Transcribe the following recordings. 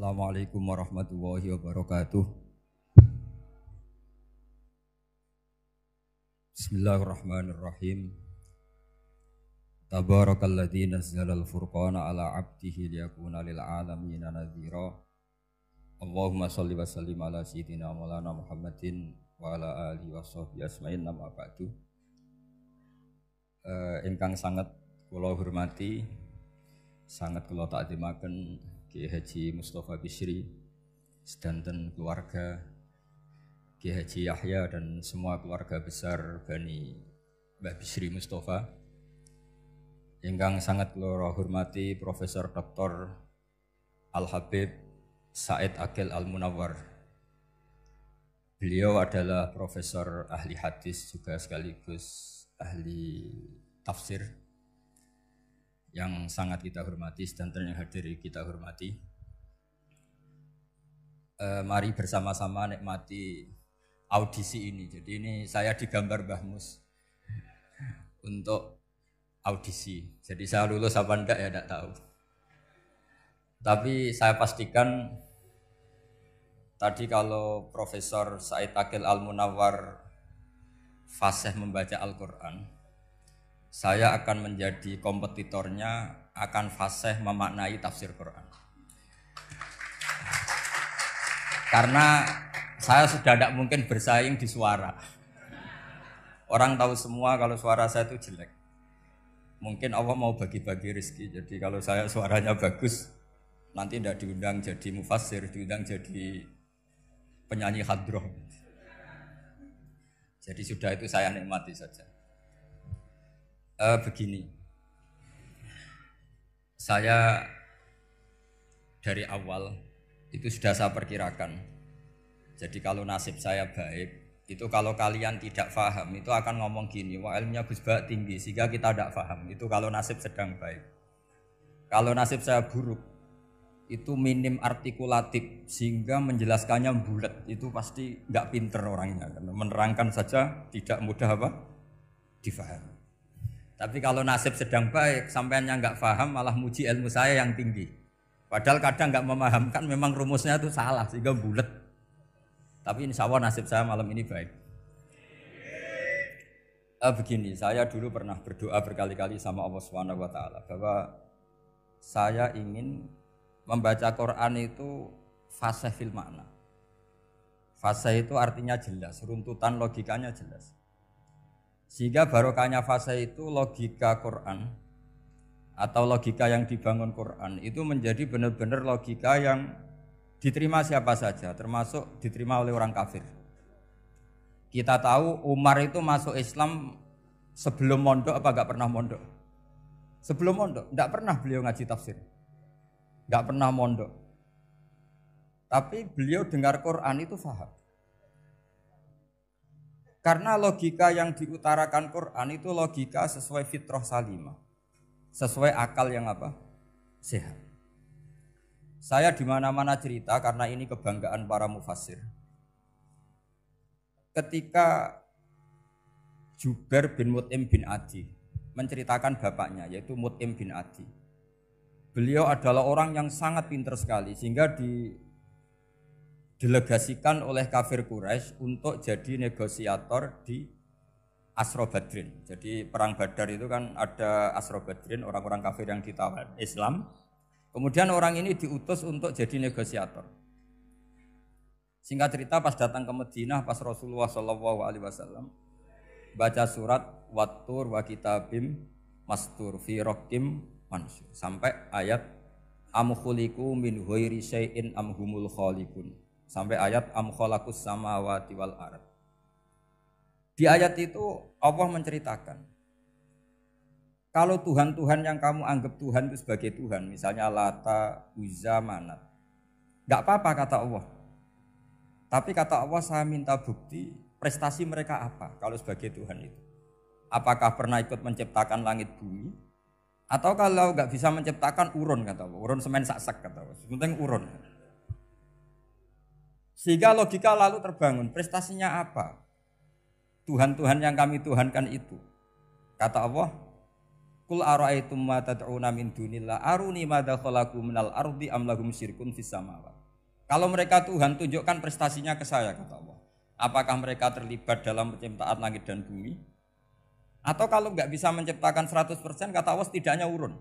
Assalamualaikum warahmatullahi wabarakatuh. Bismillahirrahmanirrahim. Tabarakalladzi nazzalal furqana ala 'abdihi liyakuna lil 'alamina nadhira. Allahumma shalli wa sallim ala sayyidina maulana Muhammadin wa ala alihi washabbihi asma'in amma ba'du. Ingkang sangat kula hormati, sangat kula takzimaken Kiai Haji Mustafa Bisri sedanten keluarga, Kiai Haji Yahya dan semua keluarga besar Bani Mbah Bisri Mustafa. Ingkang sangat kula hormati Profesor Dr. Al-Habib Said Aqil Al-Munawwar. Beliau adalah profesor ahli hadis juga sekaligus ahli tafsir yang sangat kita hormati, sedanten yang hadir kita hormati. Mari bersama-sama nikmati audisi ini. Jadi ini saya digambar Mbah Mus untuk audisi. Jadi saya lulus apa enggak ya enggak tahu. Tapi saya pastikan tadi kalau Profesor Said Aqil Al-Munawwar fasih membaca Al-Quran, saya akan menjadi kompetitornya, akan fasih memaknai tafsir Quran. Karena saya sudah tidak mungkin bersaing di suara. Orang tahu semua kalau suara saya itu jelek. Mungkin Allah mau bagi-bagi rezeki. Jadi kalau saya suaranya bagus, nanti tidak diundang jadi mufassir, diundang jadi penyanyi hadroh. Jadi sudah itu saya nikmati saja. Begini, saya dari awal itu sudah saya perkirakan. Jadi kalau nasib saya baik, itu kalau kalian tidak paham itu akan ngomong gini, wah ilmunya Gus Bak tinggi sehingga kita tidak paham. Itu kalau nasib sedang baik. Kalau nasib saya buruk, itu minim artikulatif sehingga menjelaskannya bulat. Itu pasti nggak pinter orangnya. Menerangkan saja tidak mudah difahami. Tapi kalau nasib sedang baik, sampeannya nggak paham malah muji ilmu saya yang tinggi. Padahal kadang nggak memahamkan, memang rumusnya itu salah sehingga bulat. Tapi insya Allah nasib saya malam ini baik. Begini, saya dulu pernah berdoa berkali-kali sama Allah Subhanahu Wa Taala bahwa saya ingin membaca Quran itu fasih fil makna. Fasih itu artinya jelas, runtutan logikanya jelas. Sehingga barokahnya fase itu logika Quran atau logika yang dibangun Quran itu menjadi benar-benar logika yang diterima siapa saja, termasuk diterima oleh orang kafir. Kita tahu Umar itu masuk Islam sebelum mondok apa enggak pernah mondok? Sebelum mondok, enggak pernah beliau ngaji tafsir. Enggak pernah mondok. Tapi beliau dengar Quran itu faham. Karena logika yang diutarakan Quran itu logika sesuai fitrah salimah. Sesuai akal yang sehat. Saya di mana-mana cerita karena ini kebanggaan para mufassir. Ketika Jubair bin Mut'im bin Adi menceritakan bapaknya yaitu Mut'im bin Adi. Beliau adalah orang yang sangat pintar sekali sehingga didelegasikan oleh kafir Quraisy untuk jadi negosiator di Asra Badrin. Jadi perang Badar itu kan ada Asra Badrin, orang-orang kafir yang ditawar Islam. Kemudian orang ini diutus untuk jadi negosiator. Singkat cerita pas datang ke Madinah, pas Rasulullah SAW baca surat Wattur wa kitabim mastur fi raqim mansur sampai ayat am khuliqu min ghairi syai'in am humul khaliqun. Sampai ayat am khalaqus samawati wal ard. Di ayat itu Allah menceritakan kalau Tuhan-Tuhan yang kamu anggap Tuhan itu sebagai Tuhan, misalnya Lata, Uzza, Manat, enggak apa-apa kata Allah. Tapi kata Allah saya minta bukti prestasi mereka apa kalau sebagai Tuhan itu. Apakah pernah ikut menciptakan langit bumi? Atau kalau enggak bisa menciptakan urun kata Allah, urun semen sak-sak kata Allah. Penting urun. Sehingga logika lalu terbangun, prestasinya apa? Tuhan-Tuhan yang kami tuhankan itu. Kata Allah, Qul ara'aytum ma tad'una min dunillah aruni madza khalaqu minal ardi am lahum syirkun fis samawati. Kalau mereka Tuhan, tunjukkan prestasinya ke saya, kata Allah. Apakah mereka terlibat dalam penciptaan langit dan bumi? Atau kalau nggak bisa menciptakan 100%, kata Allah setidaknya urun.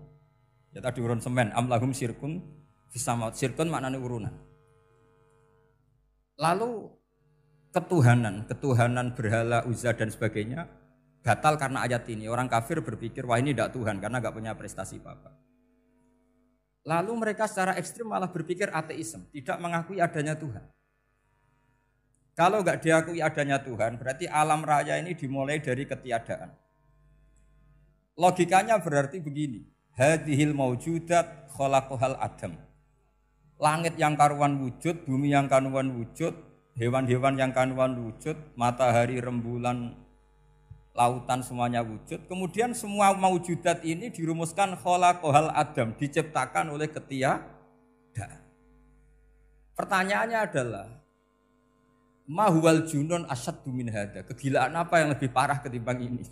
Ya tadi urun semen, am lahum syirkun fis samawati. Syirkun maknanya urunan. Lalu ketuhanan berhala, Uzza dan sebagainya batal karena ayat ini. Orang kafir berpikir, wah ini tidak Tuhan karena nggak punya prestasi apa-apa. Lalu mereka secara ekstrim malah berpikir ateisme, tidak mengakui adanya Tuhan. Kalau nggak diakui adanya Tuhan, berarti alam raya ini dimulai dari ketiadaan. Logikanya berarti begini, hadhil maujudat khalaqahal adam. Langit yang karuan wujud, bumi yang karuan wujud, hewan-hewan yang karuan wujud, matahari, rembulan, lautan semuanya wujud. Kemudian semua maujudat ini dirumuskan khalaqahal adam, diciptakan oleh ketiadaan. Pertanyaannya adalah ma huwal junun asyaddu min hada. Kegilaan apa yang lebih parah ketimbang ini?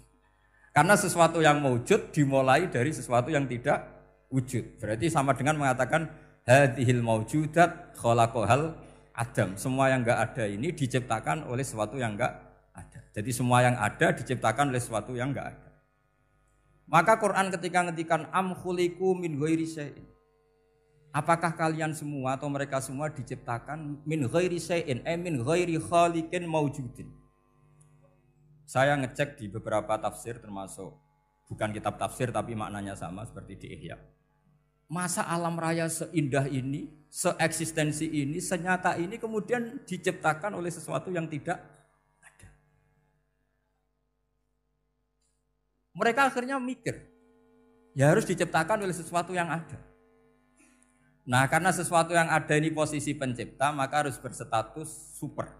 Karena sesuatu yang wujud dimulai dari sesuatu yang tidak wujud. Berarti sama dengan mengatakan hadhil maujudat khalaqahal adam. Semua yang enggak ada ini diciptakan oleh sesuatu yang enggak ada. Jadi semua yang ada diciptakan oleh sesuatu yang enggak ada. Maka Quran ketika ngendikan am khuliqu min ghairi syai'in. Apakah kalian semua atau mereka semua diciptakan min ghairi syai'in, min ghairi khaliqin maujudin. Saya ngecek di beberapa tafsir termasuk bukan kitab tafsir tapi maknanya sama seperti di Ihya. Masa alam raya seindah ini, seeksistensi ini, senyata ini kemudian diciptakan oleh sesuatu yang tidak ada. Mereka akhirnya mikir, ya harus diciptakan oleh sesuatu yang ada. Nah, karena sesuatu yang ada ini posisi pencipta, maka harus berstatus super.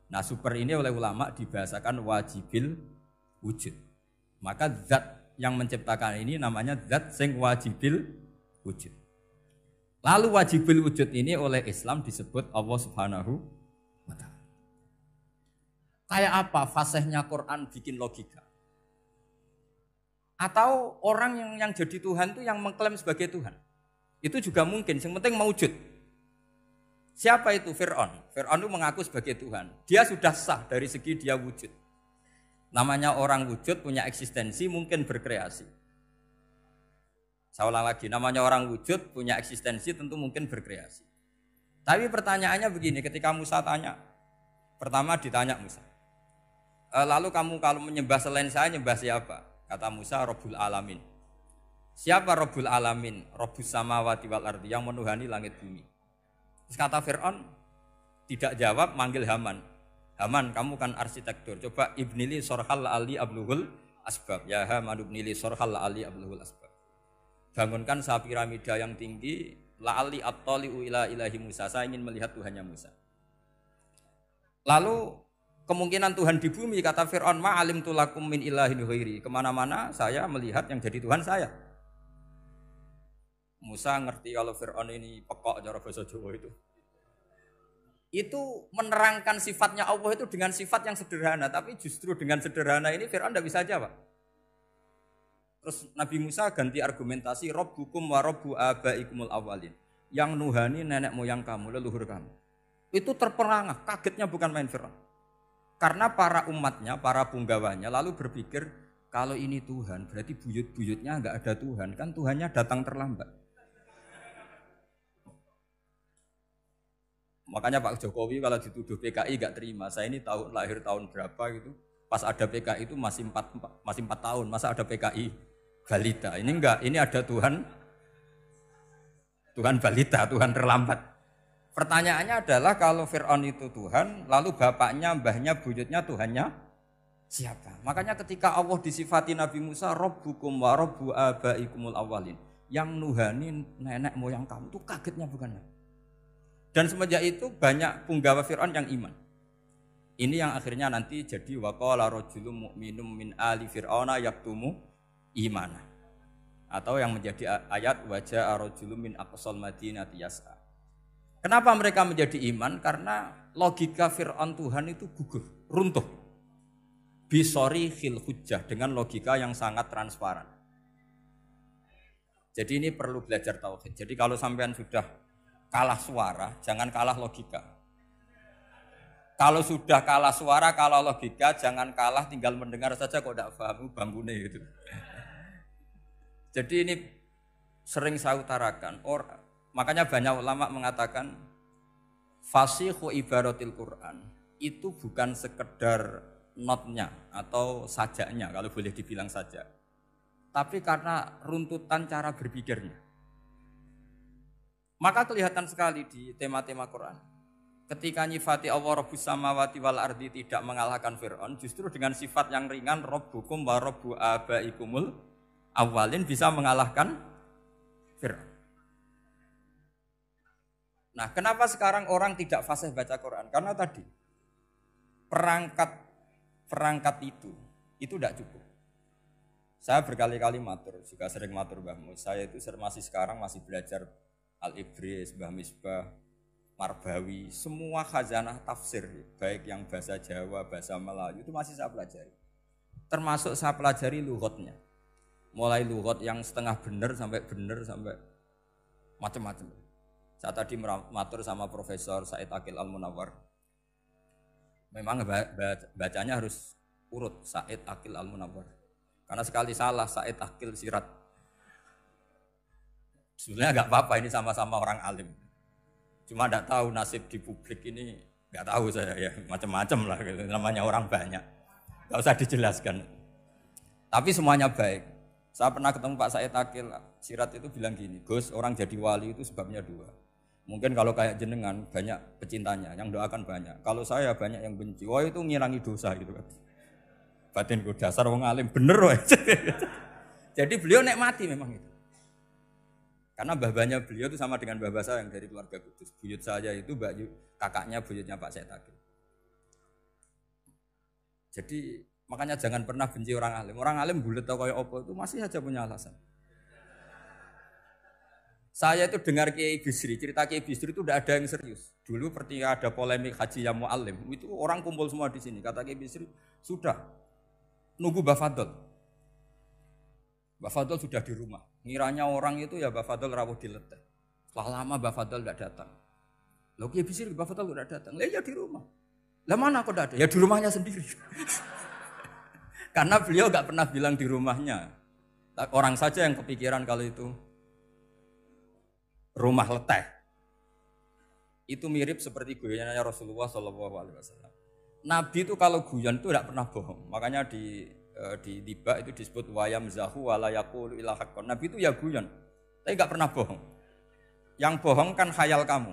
Nah, super ini oleh ulama dibahasakan wajibil wujud. Maka zat yang menciptakan ini namanya zat sing wajibil wujud. Lalu wajibil wujud ini oleh Islam disebut Allah Subhanahu wa ta'ala. Kayak apa fasihnya Quran bikin logika? Atau orang yang jadi Tuhan itu yang mengklaim sebagai Tuhan? Itu juga mungkin, yang penting mewujud. Siapa itu? Fir'aun. Fir'aun itu mengaku sebagai Tuhan. Dia sudah sah dari segi dia wujud. Namanya orang wujud punya eksistensi, mungkin berkreasi. Saya ulang lagi, namanya orang wujud punya eksistensi, tentu mungkin berkreasi. Tapi pertanyaannya begini, ketika Musa tanya, pertama ditanya Musa, lalu kamu kalau menyembah selain saya, nyembah siapa? Kata Musa, Rabbul Alamin. Siapa Rabbul Alamin? Rabbus samawati wal ardi, yang menuhani langit bumi. Terus kata Fir'aun, tidak jawab, manggil Haman. Haman, kamu kan arsitektur, coba ibnili sorhal ali abluhul asbab. Ya Haman ibnili sorhal ali abluhul asbab. Bangunkan sebuah piramida yang tinggi, la'ali at-tali'u ila ilahi Musa. Saya ingin melihat Tuhannya Musa. Lalu kemungkinan Tuhan di bumi, kata Fir'aun, ma'alim tulakum min ilahin ghairi. Kemana-mana saya melihat yang jadi Tuhan saya. Musa ngerti kalau Fir'aun ini pekok cara bahasa Jawa itu. Itu menerangkan sifatnya Allah itu dengan sifat yang sederhana. Tapi justru dengan sederhana ini Fir'aun tidak bisa jawab. Terus Nabi Musa ganti argumentasi, Rabbukum wa Rabbu abaikumul awalin. Yang nuhani nenek moyang kamu, leluhur kamu. Itu terperangah, kagetnya bukan main Fir'aun. Karena para umatnya, para punggawanya lalu berpikir, kalau ini Tuhan berarti buyut-buyutnya enggak ada Tuhan. Kan Tuhannya datang terlambat. Makanya Pak Jokowi kalau dituduh PKI enggak terima. Saya ini lahir tahun berapa gitu. Pas ada PKI itu masih 4 tahun. Masa ada PKI balita? Ini enggak, ini ada Tuhan balita, Tuhan terlambat. Pertanyaannya adalah kalau Fir'aun itu Tuhan, lalu bapaknya, mbahnya, buyutnya Tuhannya siapa? Makanya ketika Allah disifati Nabi Musa, Rabbukum wa Rabbu abaikumul awalin. Yang nuhani nenek moyang kamu itu kagetnya bukan main. Dan semenjak itu banyak punggawa Fir'aun yang iman. Ini yang akhirnya nanti jadi waqala rajulun mu'minum min ali fir'auna yaktumu imana. Atau yang menjadi ayat wajaa rajulun min aqsal madinati yas'a. Kenapa mereka menjadi iman? Karena logika Fir'aun Tuhan itu gugur, runtuh. Bisori khil hujjah, dengan logika yang sangat transparan. Jadi ini perlu belajar tauhid. Jadi kalau sampean sudah kalah suara, jangan kalah logika. Kalau sudah kalah suara, kalah logika, jangan kalah tinggal mendengar saja kok tidak paham bambune gitu. Jadi ini sering saya utarakan. Makanya banyak ulama mengatakan fasihu ibaratil Quran itu bukan sekedar notnya atau sajaknya kalau boleh dibilang saja, tapi karena runtutan cara berpikirnya. Maka kelihatan sekali di tema-tema Quran. Ketika nyifati Allah Rabbus samawati wal ardi tidak mengalahkan Fir'aun, justru dengan sifat yang ringan Rabbukum wa Rabbu abaikumul awalin bisa mengalahkan Fir'aun. Nah, kenapa sekarang orang tidak fasih baca Quran? Karena tadi perangkat itu tidak cukup. Saya berkali-kali matur, juga sering matur Mbah Mus. Saya itu masih sekarang masih belajar Al-Ibris, Mbah Misbah, Marbawi, semua khazanah tafsir, baik yang bahasa Jawa, bahasa Melayu itu masih saya pelajari. Termasuk saya pelajari lughatnya. Mulai lughat yang setengah benar sampai macam-macam. Saya tadi matur sama Profesor Said Aqil Al-Munawwar. Memang bacanya harus urut Said Aqil Al-Munawwar. Karena sekali salah Said Aqil Sirat. Sebenarnya enggak apa-apa, ini sama-sama orang alim. Cuma enggak tahu nasib di publik ini, enggak tahu saya ya, macam-macam lah gitu. Namanya orang banyak. Enggak usah dijelaskan. Tapi semuanya baik. Saya pernah ketemu Pak Said Aqil Sirat itu bilang gini, Gus, orang jadi wali itu sebabnya dua. Mungkin kalau kayak jenengan banyak pecintanya, yang doakan banyak. Kalau saya banyak yang benci, wah itu ngirangi dosa gitu kan. Batinku dasar wong alim bener woy. Jadi beliau nikmati memang itu. Karena mbah-mbahnya beliau itu sama dengan mbah saya yang dari keluarga Kudus. Buyut saya itu kakaknya buyutnya Pak Said Aqil. Jadi makanya jangan pernah benci orang alim. Orang alim bulet atau kayak opo itu masih saja punya alasan. Saya itu dengar Kiai Bisri, cerita Kiai Bisri itu tidak ada yang serius. Dulu ketika ada polemik haji yang mu'alim, itu orang kumpul semua di sini. Kata Kiai Bisri, sudah nunggu Mbah Fadl. Mbah Fadl sudah di rumah. Ngiranya orang itu ya Mbah Fadl rawuh dileteh. Setelah lama Mbah Fadl tidak datang. Loh Kiai Bisri Mbah Fadl tidak datang. Lah ya di rumah. Lah mana kok tidak ada? Ya di rumahnya sendiri. Karena beliau enggak pernah bilang di rumahnya. Orang saja yang kepikiran kalau itu rumah leteh. Itu mirip seperti guyonannya Rasulullah SAW. Nabi itu kalau guyon itu tidak pernah bohong. Makanya di tiba itu disebut wayam zahu wala yaqulu illa haqqan. Nabi itu ya guyon, tapi enggak pernah bohong. Yang bohong kan khayal kamu.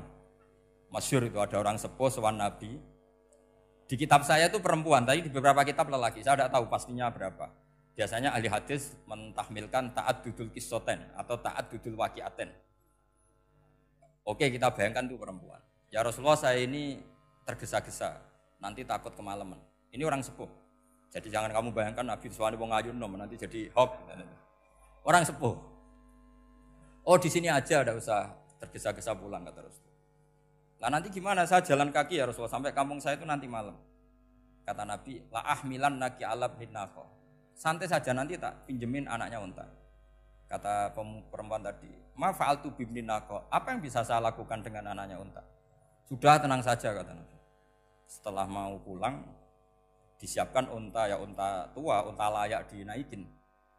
Masyhur itu ada orang sepuh sowan Nabi. Di kitab saya itu perempuan, tapi di beberapa kitab lelaki. Saya tidak tahu pastinya berapa. Biasanya ahli hadis mentahmilkan ta'addudul qissaten atau ta'addudul waqi'aten. Oke, kita bayangkan itu perempuan. Ya Rasulullah, saya ini tergesa-gesa, nanti takut kemalaman. Ini orang sepuh. Jadi jangan kamu bayangkan Nabi suami wong ayu nom nanti jadi hok. Orang sepuh. Oh di sini aja, enggak usah tergesa-gesa pulang kata Rasul. Lah nanti gimana? Saya jalan kaki ya Rasulullah sampai kampung saya itu nanti malam. Kata Nabi, la ahmilan naki alab hinako. Santai saja nanti tak pinjemin anaknya unta. Kata perempuan tadi, ma fa'altu bibninako. Apa yang bisa saya lakukan dengan anaknya unta? Sudah tenang saja kata Nabi. Setelah mau pulang, disiapkan unta, ya unta tua, unta layak dinaikin.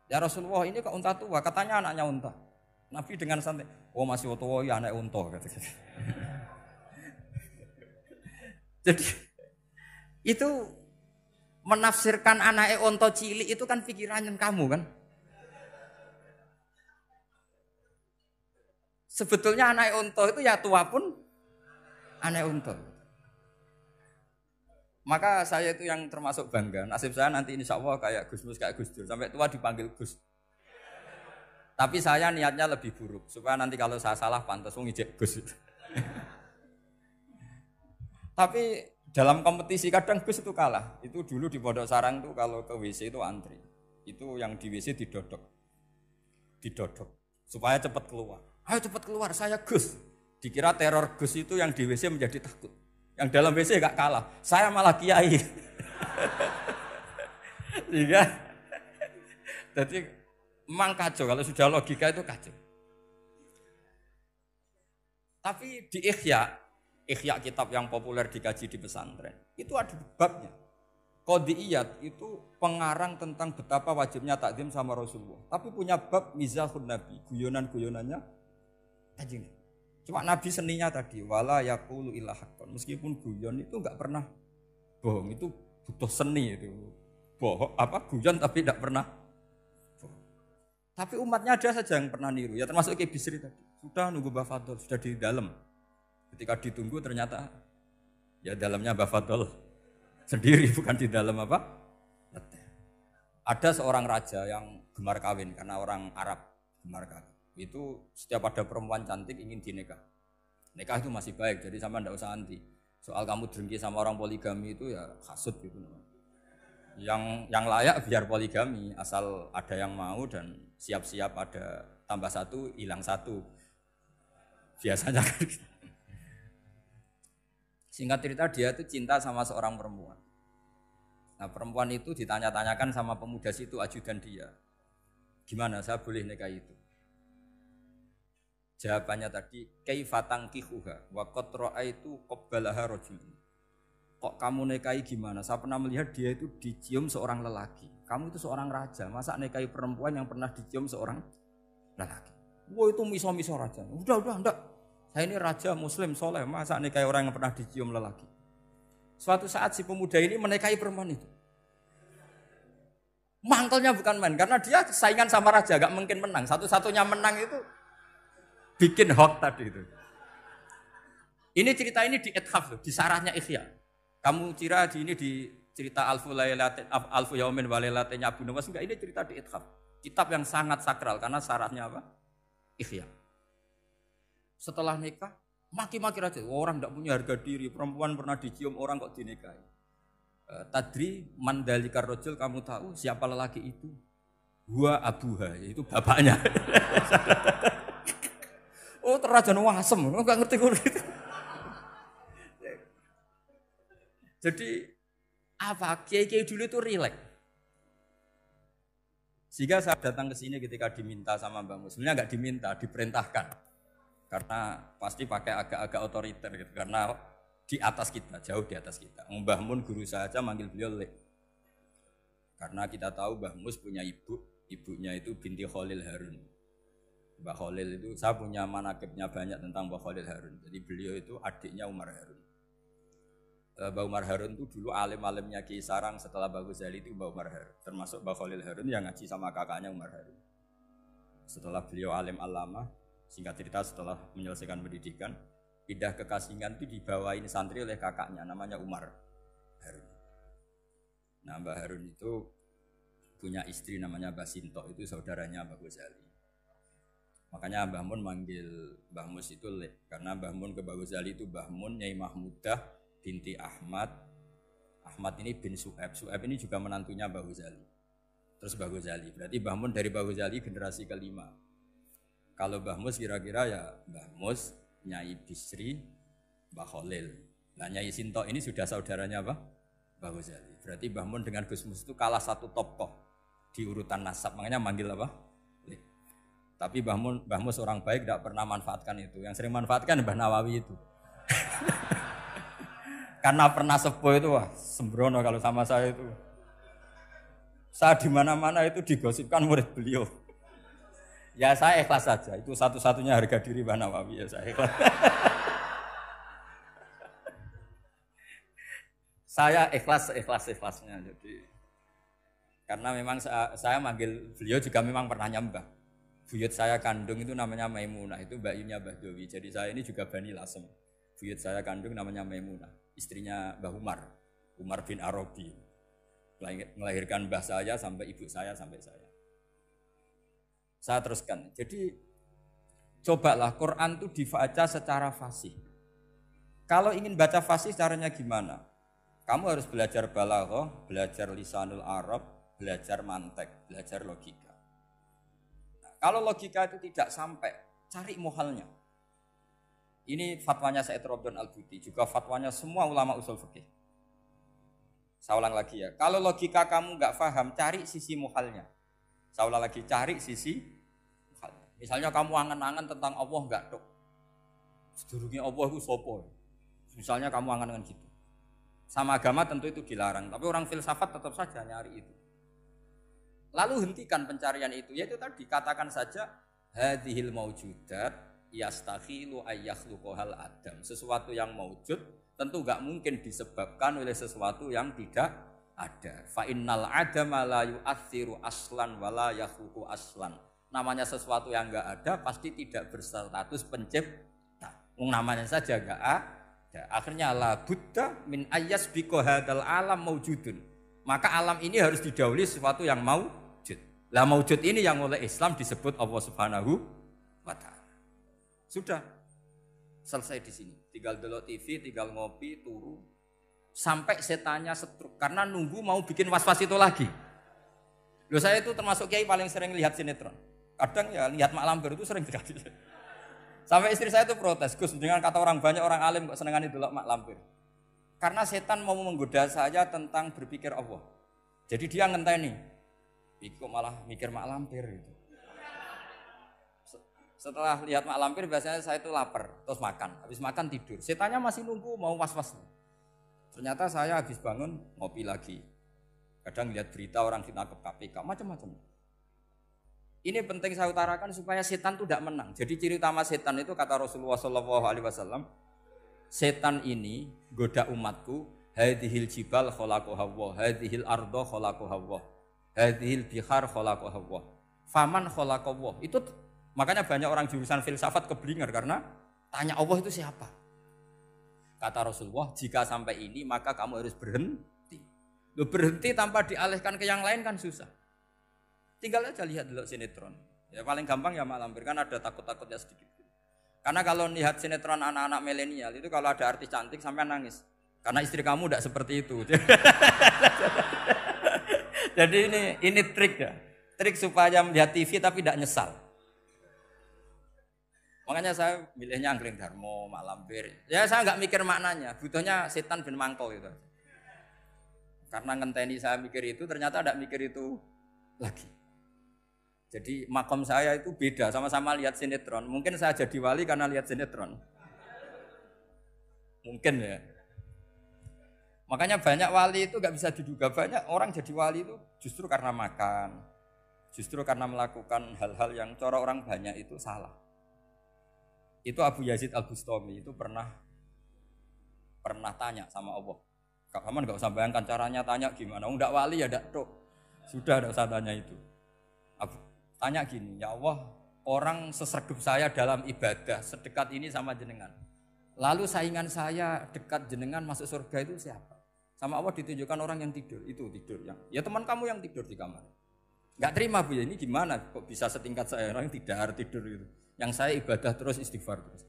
Ya Rasulullah ini kok unta tua, katanya anaknya unta. Nabi dengan santai, oh masih tua ya anak unta. Jadi itu menafsirkan anaknya unta cilik itu kan pikirannya kamu kan. Sebetulnya anak unta itu ya tua pun anak unta. Maka saya itu yang termasuk bangga. Nasib saya nanti insya Allah kayak Gus Mus, kayak Gus Dur. Sampai tua dipanggil Gus. Tapi saya niatnya lebih buruk. Supaya nanti kalau saya salah pantas ngijek Gus. Tapi dalam kompetisi kadang Gus itu kalah. Itu dulu di Pondok Sarang itu kalau ke WC itu antri. Itu yang di WC didodok. Supaya cepat keluar. Ayo cepat keluar, saya Gus. Dikira teror Gus itu yang di WC menjadi takut. Yang dalam WC gak kalah, saya malah kiai. Iya. Jadi memang kacau, kalau sudah logika itu kacau. Tapi di Ihya kitab yang populer dikaji di pesantren, itu ada babnya. Qadiyat itu pengarang tentang betapa wajibnya takzim sama Rasulullah. Tapi punya bab mizahun Nabi, guyonan-guyonannya Kanjeng. Cuma Nabi seninya tadi, wala yaqulu illa haqqan. Meskipun guyon itu enggak pernah bohong, itu butuh seni itu. Bohong guyon tapi tidak pernah bohong. Tapi umatnya ada saja yang pernah niru, ya termasuk Ki Bisri tadi. Sudah nunggu Mbah Fadl, sudah di dalam. Ketika ditunggu ternyata ya dalamnya Mbah Fadl sendiri, bukan di dalam Ada seorang raja yang gemar kawin karena orang Arab gemar kawin. Itu setiap ada perempuan cantik ingin dinikah. Nikah itu masih baik, jadi sama ndak usah anti. Soal kamu dengki sama orang poligami itu ya hasut gitu. Yang layak biar poligami, asal ada yang mau dan siap-siap ada tambah satu, hilang satu. Biasanya kan gitu. Singkat cerita dia itu cinta sama seorang perempuan. Nah perempuan itu ditanya-tanyakan sama pemuda situ ajudan dia. Gimana saya boleh nikah itu? Jawabannya tadi kaifatang kihuha wa qad ra'aitu qabbalaha rajul. Kok kamu nikahi gimana? Saya pernah melihat dia itu dicium seorang lelaki. Kamu itu seorang raja, masa nikahi perempuan yang pernah dicium seorang lelaki? Wah itu miso-miso raja. Udah enggak. Saya ini raja muslim soleh, masa nikahi orang yang pernah dicium lelaki? Suatu saat si pemuda ini menikahi perempuan itu. Mangkelnya bukan main, karena dia saingan sama raja, gak mungkin menang. Satu-satunya menang itu bikin hoax tadi itu. Ini cerita ini di Ithaf, di sarahnya Ihya. Kamu kira di cerita Alfu Yaumin wa Lailatin Abu Nawas, enggak, ini cerita di Ithaf. Kitab yang sangat sakral karena sarahnya apa? Ihya. Setelah nikah, maki-maki raja. Orang tidak punya harga diri, perempuan pernah dicium orang kok dinikahi. Tadri mandalikar rojul, kamu tahu siapa lelaki itu? Gua abuha, yaitu bapaknya. Oh terrajan wasem, enggak ngerti gue gitu. Jadi apa? Kiai-kiai dulu itu rileks. Sehingga saya datang ke sini ketika diminta sama Mbah Mus. Sebenarnya enggak diminta, diperintahkan. Karena pasti pakai agak-agak otoriter gitu. Karena di atas kita, jauh di atas kita. Mbah Mun guru saja manggil beliau Lek. Karena kita tahu Mbah Mus punya ibu, ibunya itu binti Khalil Harun. Mbah Khalil itu, saya punya manakibnya banyak tentang Mbah Khalil Harun. Jadi beliau itu adiknya Umar Harun. Mbah Umar Harun itu dulu alim-alimnya Ki Sarang, setelah Mbah Ghazali itu Mbah Umar Harun. Termasuk Mbah Khalil Harun yang ngaji sama kakaknya Umar Harun. Setelah beliau alim alama, singkat cerita setelah menyelesaikan pendidikan, pindah ke Kasingan itu dibawain santri oleh kakaknya, namanya Umar Harun. Nah Mbah Harun itu punya istri namanya Mbah Sinto, itu saudaranya Mbah Ghazali. Makanya Mbah Mun manggil Mbah Mus itu Lek, karena Mbah Mun ke Mbah Ghazali itu Mbah Mun Nyai Mahmudah binti Ahmad. Ahmad ini bin Su'aib. Su'aib ini juga menantunya Mbah Ghazali. Terus Mbah Ghazali, berarti Mbah Mun dari Mbah Ghazali generasi kelima. Kalau Mbah Mus kira-kira ya Mbah Mus, Nyai Bisri, Mbah Khalil. Nah Nyai Sinto ini sudah saudaranya apa? Mbah Ghazali. Berarti Mbah Mun dengan Gus Mus itu kalah satu tokoh di urutan nasab. Makanya manggil apa? Lek. Tapi Mbah Mus orang baik, tidak pernah manfaatkan itu. Yang sering manfaatkan Mbah Nawawi itu. Karena pernah sepuh itu, wah sembrono kalau sama saya itu. Saya di mana-mana itu digosipkan murid beliau. Ya saya ikhlas saja, itu satu-satunya harga diri Mbah Nawawi, ya saya ikhlas. Saya ikhlasnya. Jadi karena memang saya manggil beliau juga memang pernah nyembah. Buyut saya kandung itu namanya Maimunah, itu mbaknya Mbah Dowi. Jadi saya ini juga Bani Lasem. Buyut saya kandung namanya Maimunah, istrinya Mbah Umar bin Arabi. Melahirkan mbah saya sampai ibu saya sampai saya. Saya teruskan. Jadi cobalah Quran itu dibaca secara fasih. Kalau ingin baca fasih caranya gimana? Kamu harus belajar balaghah, belajar lisanul Arab, belajar mantek, belajar logika. Nah, kalau logika itu tidak sampai, cari muhalnya. Ini fatwanya Said Robdon Al-Buti, juga fatwanya semua ulama usul fikih. Saya ulang lagi ya, kalau logika kamu nggak paham, cari sisi muhalnya. Saya ulang lagi, cari sisi muhalnya. Misalnya kamu angan-angan tentang Allah nggak dok. Sedurunge Allah iku sapa? Misalnya kamu angan-angan gitu. Sama agama tentu itu dilarang, tapi orang filsafat tetap saja nyari itu. Lalu hentikan pencarian itu, yaitu tadi katakan saja hadhil maujudat yastakhilu ayyakhluqal adam. Sesuatu yang maujud tentu enggak mungkin disebabkan oleh sesuatu yang tidak ada. Fa innal adama la yu'athiru aslan wala yakhluqu aslan. Namanya sesuatu yang enggak ada pasti tidak berstatus pencipta. Namanya saja enggak ada. Akhirnya la budda min ayyasbiqa hadzal alam maujudun. Maka alam ini harus didahului sesuatu yang maujud. Lah maujud ini yang oleh Islam disebut Allah Subhanahu wa taala. Sudah selesai di sini. Tinggal delok TV, tinggal ngopi, turu sampai setannya setruk karena nunggu mau bikin was-was itu lagi. Loh saya itu termasuk kiai paling sering lihat sinetron. Kadang ya lihat Mak Lampir itu sering sekali. Sampai istri saya itu protes, Gus, dengan kata orang banyak orang alim kok senengane delok Mak Lampir. Karena setan mau menggoda saya tentang berpikir Allah. Jadi dia ngenteni. Kok malah mikir Mak Lampir gitu. Setelah lihat Mak Lampir biasanya saya itu lapar, terus makan. Habis makan tidur. Setannya masih nunggu mau was-was. Ternyata saya habis bangun ngopi lagi. Kadang lihat berita orang ditangkap KPK, macam-macam. Ini penting saya utarakan supaya setan itu tidak menang. Jadi ciri utama setan itu kata Rasulullah SAW, setan ini goda umatku, hadhil jibal khalaqaha Allah, hadhil ardo khalaqaha Allah, hadhil bihar khalaqaha Allah, faman khalaqaha Allah. Itu makanya banyak orang jurusan filsafat keblinger karena tanya Allah itu siapa. Kata Rasulullah, jika sampai ini maka kamu harus berhenti. Loh, berhenti tanpa dialihkan ke yang lain kan susah. Tinggal aja lihat dulu sinetron. Ya paling gampang ya Mak Lampir, kan ada takut-takutnya sedikit. Karena kalau lihat sinetron anak-anak milenial itu kalau ada artis cantik sampai nangis. Karena istri kamu tidak seperti itu. Jadi ini trik ya. Trik supaya melihat TV tapi tidak nyesal. Makanya saya milihnya Anggreng Darmo, Mak Lampir. Ya saya nggak mikir maknanya, butuhnya setan ben mangkok itu. Karena ngenteni saya mikir itu, ternyata tidak mikir itu lagi. Jadi makom saya itu beda, sama-sama lihat sinetron. Mungkin saya jadi wali karena lihat sinetron. Mungkin ya. Makanya banyak wali itu nggak bisa diduga. Banyak orang jadi wali itu justru karena makan, justru karena melakukan hal-hal yang cara orang banyak itu salah. Itu Abu Yazid Al-Bustami itu pernah tanya sama Allah. Kamu nggak usah bayangkan caranya tanya gimana. Enggak wali ya enggak tuh. Sudah enggak usah tanya itu. Tanya gini, ya Allah, orang sesregep saya dalam ibadah sedekat ini sama jenengan. Lalu saingan saya dekat jenengan masuk surga itu siapa? Sama Allah ditunjukkan orang yang tidur, itu tidur yang. Ya teman kamu yang tidur di kamar. Enggak terima Bu ya, ini gimana kok bisa setingkat saya orang tidak tidur gitu. Yang saya ibadah terus istighfar terus.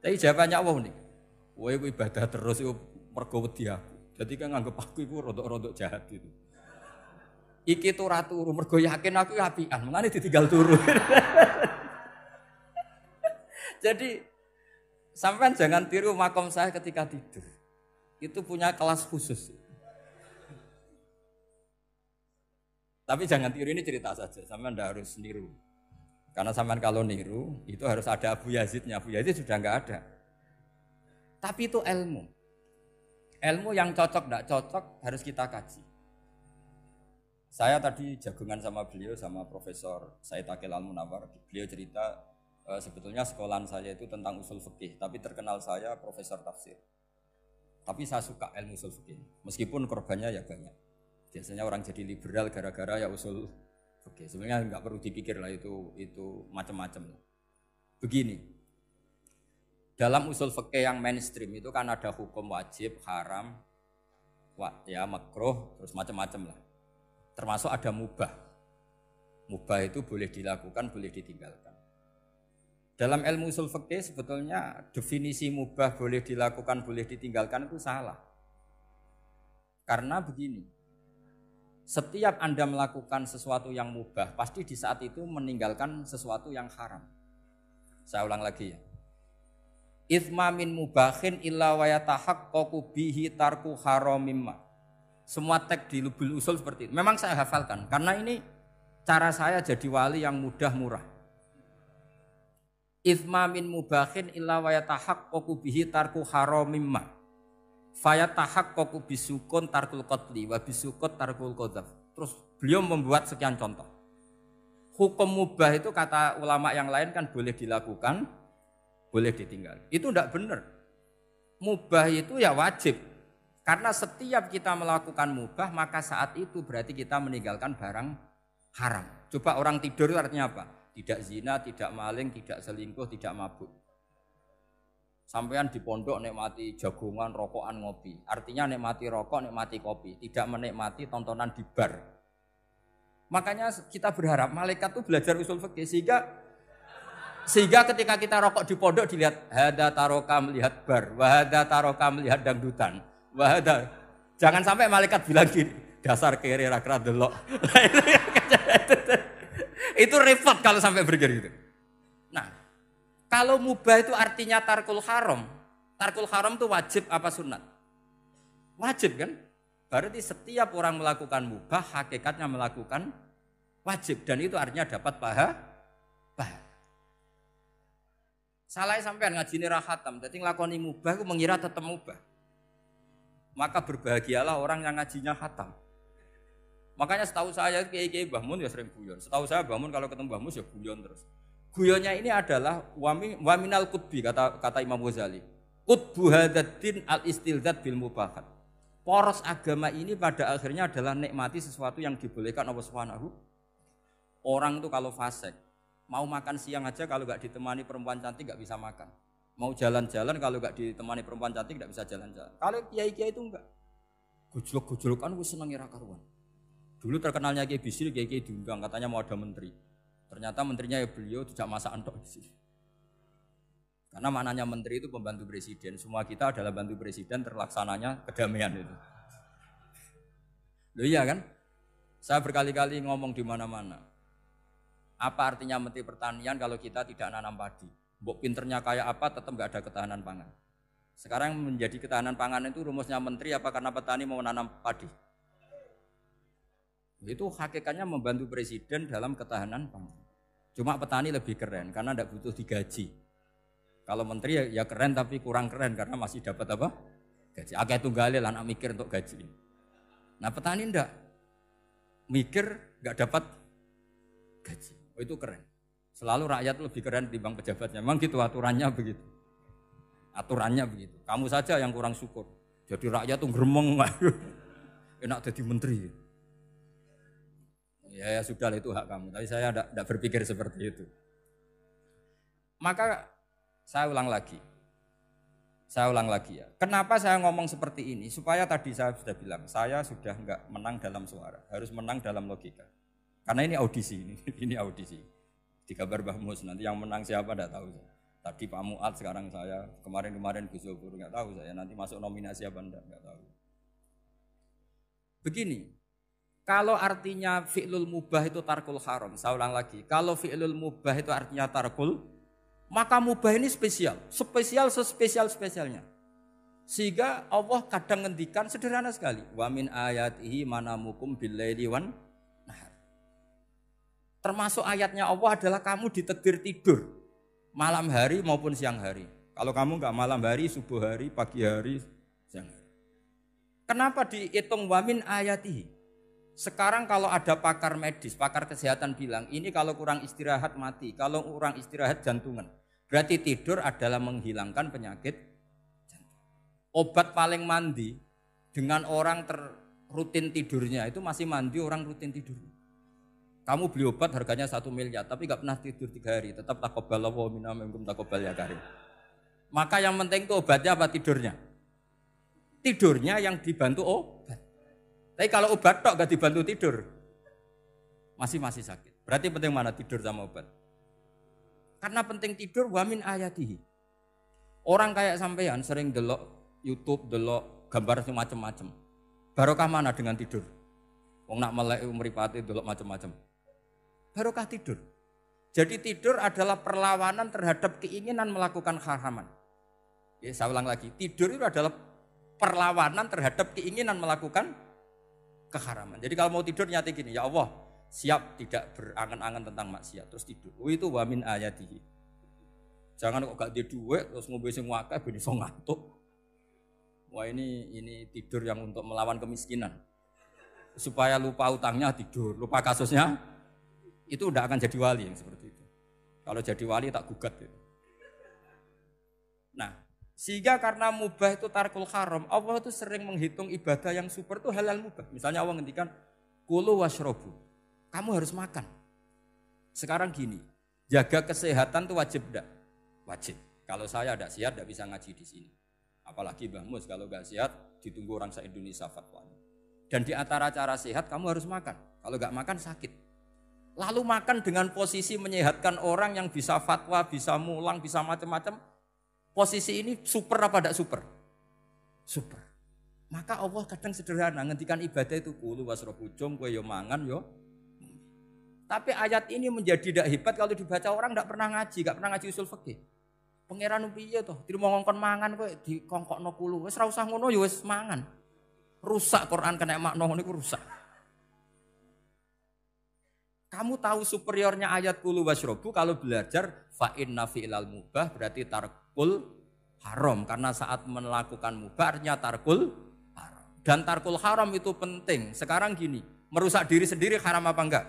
Tapi jawabannya Allah nih. Woe ibadah terus itu mergo wedi aku. Jadi kan nganggep aku itu rodok-rodok jahat gitu. Iki tuh ratu mergo yakin aku apian, mengane ditinggal turu. Jadi sampean jangan tiru makom saya ketika tidur. Itu punya kelas khusus. Tapi jangan tiru, ini cerita saja, sampean ndak harus niru. Karena sampean kalau niru itu harus ada Abu Yazidnya. Abu Yazid sudah enggak ada. Tapi itu ilmu. Ilmu yang cocok enggak cocok harus kita kaji. Saya tadi jagungan sama beliau, sama Profesor Said Akil Al-Munawar. Beliau cerita sebetulnya sekolahan saya itu tentang usul fikih, tapi terkenal saya Profesor Tafsir. Tapi saya suka ilmu usul fikih, meskipun korbannya ya banyak. Biasanya orang jadi liberal gara-gara ya usul fikih. Sebenarnya nggak perlu dipikir lah itu macam-macam. Begini, dalam usul fikih yang mainstream itu kan ada hukum wajib, haram, ya makruh, terus macam-macam lah. Termasuk ada mubah. Mubah itu boleh dilakukan, boleh ditinggalkan. Dalam ilmu usul fikih sebetulnya definisi mubah boleh dilakukan, boleh ditinggalkan itu salah. Karena begini, setiap Anda melakukan sesuatu yang mubah, pasti di saat itu meninggalkan sesuatu yang haram. Saya ulang lagi ya. Itsma min mubahin illa wa yatahaqqaqu bihi tarku haramimma. Semua teks di Lubul Usul seperti itu. Memang saya hafalkan karena ini cara saya jadi wali yang mudah murah. Itsma min mubahin illa wa yatahaqqaqu bihi tarku haramimma. Fayatahaqqaqu bisukun tarkul qatli wa bisukut tarkul qadzaf. Terus beliau membuat sekian contoh. Hukum mubah itu kata ulama yang lain kan boleh dilakukan, boleh ditinggal. Itu tidak benar. Mubah itu ya wajib. Karena setiap kita melakukan mubah maka saat itu berarti kita meninggalkan barang haram. Coba orang tidur itu artinya apa? Tidak zina, tidak maling, tidak selingkuh, tidak mabuk. Sampean di pondok nikmati jagongan, rokokan, ngopi. Artinya nikmati rokok, nikmati kopi. Tidak menikmati tontonan di bar. Makanya kita berharap malaikat itu belajar usul fikih sehingga ketika kita rokok di pondok dilihat hada taroka melihat bar, wahada taroka melihat dangdutan, wahada. Jangan sampai malaikat bilang gini, dasar kere rakra delok. Itu repot kalau sampai bergerak gitu. Nah, kalau mubah itu artinya tarkul haram. Tarkul haram itu wajib apa sunat? Wajib kan? Berarti setiap orang melakukan mubah hakikatnya melakukan wajib dan itu artinya dapat pahala. Salah sampean ngajine ra khatam, dadi nglakoni mubah itu mengira tetap mubah. Maka berbahagialah orang yang ngajinya khatam. Makanya setahu saya kiai-kiai Mbah Mun ya sering guyon. Setahu saya Mbah Mun kalau ketemu Mbah Mun ya guyon terus. Guyonnya ini adalah waminal qutbi kata Imam Ghazali. Qutbu hadzal al-istilzat bil mubahat. Poros agama ini pada akhirnya adalah nikmati sesuatu yang dibolehkan Allah Subhanahu. Orang itu kalau fasik, mau makan siang aja kalau enggak ditemani perempuan cantik enggak bisa makan. Mau jalan-jalan kalau enggak ditemani perempuan cantik enggak bisa jalan-jalan. Kalau kiai-kiai itu enggak. Gojlok-gojlokan wis seneng ira karuan. Dulu terkenalnya Kiai Bisri, Kiai diundang katanya mau ada menteri. Ternyata menterinya ya beliau tidak masak antok di sini. Karena maknanya menteri itu pembantu presiden. Semua kita adalah bantu presiden terlaksananya kedamaian itu. Loh iya kan? Saya berkali-kali ngomong di mana-mana. Apa artinya menteri pertanian kalau kita tidak nanam padi? Mbok pinternya kayak apa tetap enggak ada ketahanan pangan. Sekarang menjadi ketahanan pangan itu rumusnya menteri apa karena petani mau nanam padi? Itu hakikatnya membantu presiden dalam ketahanan pangan. Cuma petani lebih keren karena tidak butuh digaji. Kalau menteri ya keren tapi kurang keren karena masih dapat apa? Gaji. Akeh tunggalil anak mikir untuk gaji. Nah petani enggak mikir enggak dapat gaji. Oh, itu keren. Selalu rakyat lebih keren dibanding pejabatnya. Memang gitu aturannya begitu. Aturannya begitu. Kamu saja yang kurang syukur. Jadi rakyat tuh gremeng. Enak jadi menteri. Ya sudah itu hak kamu, tapi saya tidak berpikir seperti itu. Maka saya ulang lagi ya. Kenapa saya ngomong seperti ini? Supaya tadi saya sudah bilang, saya sudah enggak menang dalam suara, harus menang dalam logika. Karena ini audisi, ini audisi. Di kabar Mbah Mus, nanti yang menang siapa tidak tahu. Tadi Pak Mu'ad, sekarang saya, kemarin Gus Zobur, enggak tahu saya. Nanti masuk nominasi apa enggak tahu. Begini. Kalau artinya fi'lul mubah itu tarkul haram, saya ulang lagi. Kalau fi'lul mubah itu artinya tarkul, maka mubah ini spesial sespesialnya. Sehingga Allah kadang ngendikan sederhana sekali. Wa min ayatihi manamukum billaili wan nahar. Termasuk ayatnya Allah adalah kamu ditedir tidur malam hari maupun siang hari. Kalau kamu enggak malam hari, subuh hari, pagi hari, siang hari. Kenapa dihitung wa min ayatihi? Sekarang kalau ada pakar medis, pakar kesehatan bilang, ini kalau kurang istirahat mati, kalau kurang istirahat jantungan. Berarti tidur adalah menghilangkan penyakit jantung. Obat paling mandi dengan orang rutin tidurnya, itu masih mandi orang rutin tidur. Kamu beli obat harganya 1 miliar, tapi gak pernah tidur 3 hari, tetap taqabbalallahu minna minkum taqabbal ya karim. Maka yang penting itu obatnya apa tidurnya? Tidurnya yang dibantu obat. Tapi kalau obat tok gak dibantu tidur, masih sakit. Berarti penting mana tidur sama obat? Karena penting tidur wa min ayatihi. Orang kayak sampean sering delok YouTube, delok gambar macam-macam. Barokah mana dengan tidur? Wong nak melek mripate delok macam-macam. Barokah tidur. Jadi tidur adalah perlawanan terhadap keinginan melakukan haraman. Ya, saya ulang lagi, tidur itu adalah perlawanan terhadap keinginan melakukan keharaman. Jadi kalau mau tidur nyati gini, ya Allah, siap tidak berangan-angan tentang maksiat terus tidur. Oh, itu wa min ayatihi. Jangan kok gak di duit terus ngombe sing akeh ben iso ngantuk. Wah ini tidur yang untuk melawan kemiskinan. Supaya lupa utangnya tidur, lupa kasusnya itu udah akan jadi wali yang seperti itu. Kalau jadi wali tak gugat gitu. Nah, sehingga karena mubah itu tarkul haram, Allah itu sering menghitung ibadah yang super itu halal mubah. Misalnya Allah ngendikan kulu washrobu, kamu harus makan. Sekarang gini, jaga kesehatan itu wajib enggak? Wajib. Kalau saya tidak sehat tidak bisa ngaji di sini. Apalagi Mbah Mus kalau nggak sehat ditunggu orang se-Indonesia fatwanya. Dan di antara cara sehat kamu harus makan. Kalau nggak makan sakit. Lalu makan dengan posisi menyehatkan orang yang bisa fatwa, bisa mulang, bisa macam-macam. Posisi ini super apa tidak super? Super. Maka Allah kadang sederhana ngendikan ibadah itu kulu wasrobu jom kowe yo mangan yo. Tapi ayat ini menjadi tidak hebat kalau dibaca orang tidak pernah ngaji, nggak pernah ngaji usul fikih. Pangeran piye toh? Dirimo ngongkon mangan kowe dikongkokno kulu. Wis ora usah ngono ya wis mangan. Rusak Quran kena makna niku rusak. Kamu tahu superiornya ayat kulu wasrobu kalau belajar fa inna fi'lal mubah berarti tarkul haram karena saat melakukan mubah artinya tarkul haram. Dan tarkul haram itu penting. Sekarang gini, merusak diri sendiri haram apa enggak?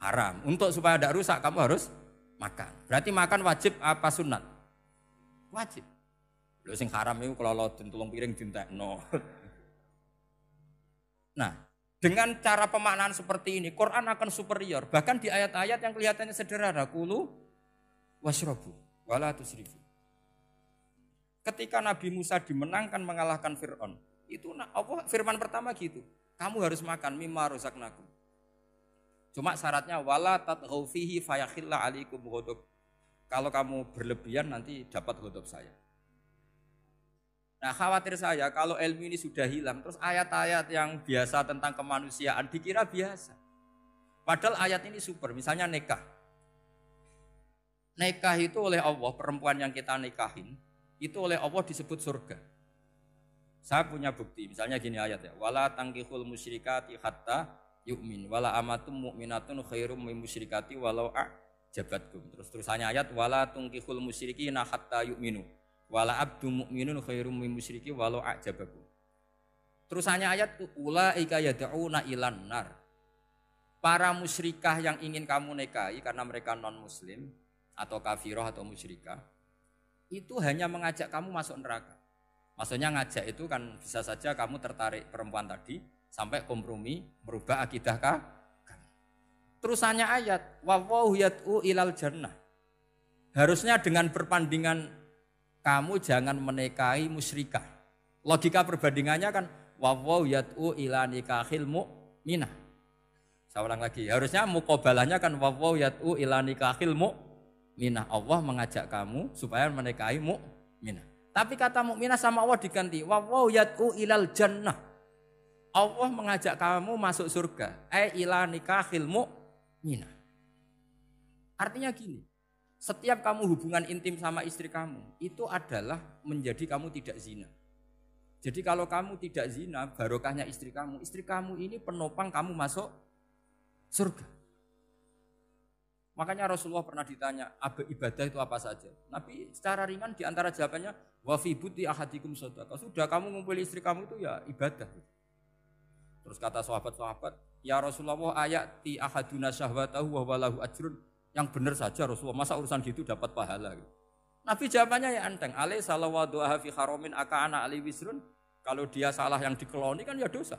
Haram. Untuk supaya tidak rusak kamu harus makan. Berarti makan wajib apa sunat? Wajib. Lho sing haram itu kalau tulung piring dintekno. Nah, dengan cara pemaknaan seperti ini Quran akan superior. Bahkan di ayat-ayat yang kelihatannya sederhana, kulu washrobu wala tusrifu. Ketika Nabi Musa dimenangkan mengalahkan Fir'aun, itu Allah firman pertama gitu. Kamu harus makan mimma razaqnakum. Cuma syaratnya wala tatghaw fihi fayakhilla alaikum ghadab. Kalau kamu berlebihan nanti dapat ghadab saya. Nah, khawatir saya kalau ilmu ini sudah hilang terus ayat-ayat yang biasa tentang kemanusiaan dikira biasa. Padahal ayat ini super, misalnya nikah. Nikah itu oleh Allah, perempuan yang kita nikahin itu oleh Allah disebut surga. Saya punya bukti, misalnya gini ayat ya, wala tangkihul musyrikati hatta yu'min wala amatum mu'minatun khairum min musyrikati walau a'jabatkum. Terusannya ayat wala tangkihul musyrikina hatta yu'minu wala abdu mu'minun khairum min musyriki walau a'jabakum. Terusannya ayat ulaika yad'una ilan nar. Para musyrikah yang ingin kamu nikahi karena mereka non muslim atau kafirah atau musyrikah itu hanya mengajak kamu masuk neraka. Maksudnya ngajak itu kan bisa saja kamu tertarik perempuan tadi sampai kompromi merubah akidah kamu. Terusannya ayat wallahu yad'u ilal jannah. Harusnya dengan perbandingan kamu jangan menikahi musyrikah. Logika perbandingannya kan wallahu yad'u ila nikahil mu'minah. Saya ulang lagi, harusnya muqabalahnya kan wallahu yad'u ila nikahil mu'minah. Allah mengajak kamu supaya menikahi mu'minah. Tapi kata mukminah sama Allah diganti wallahu yad'u ilal jannah. Allah mengajak kamu masuk surga. Ila nikahil mu'minah. Artinya gini, setiap kamu hubungan intim sama istri kamu itu adalah menjadi kamu tidak zina. Jadi kalau kamu tidak zina, barokahnya istri kamu ini penopang kamu masuk surga. Makanya Rasulullah pernah ditanya, ibadah itu apa saja? Nabi secara ringan diantara jawabannya, wa fi buti ahadikum shadaqah. Sudah kamu ngumpul istri kamu itu ya ibadah. Terus kata sahabat-sahabat, ya Rasulullah ayati ahaduna syahwatahu wa walahu ajrun. Yang benar saja Rasulullah, masa urusan gitu dapat pahala. Nabi jawabannya ya enteng, alai salawaduha fi haramin aka'ana ali wisrun. Kalau dia salah yang dikeloni kan ya dosa.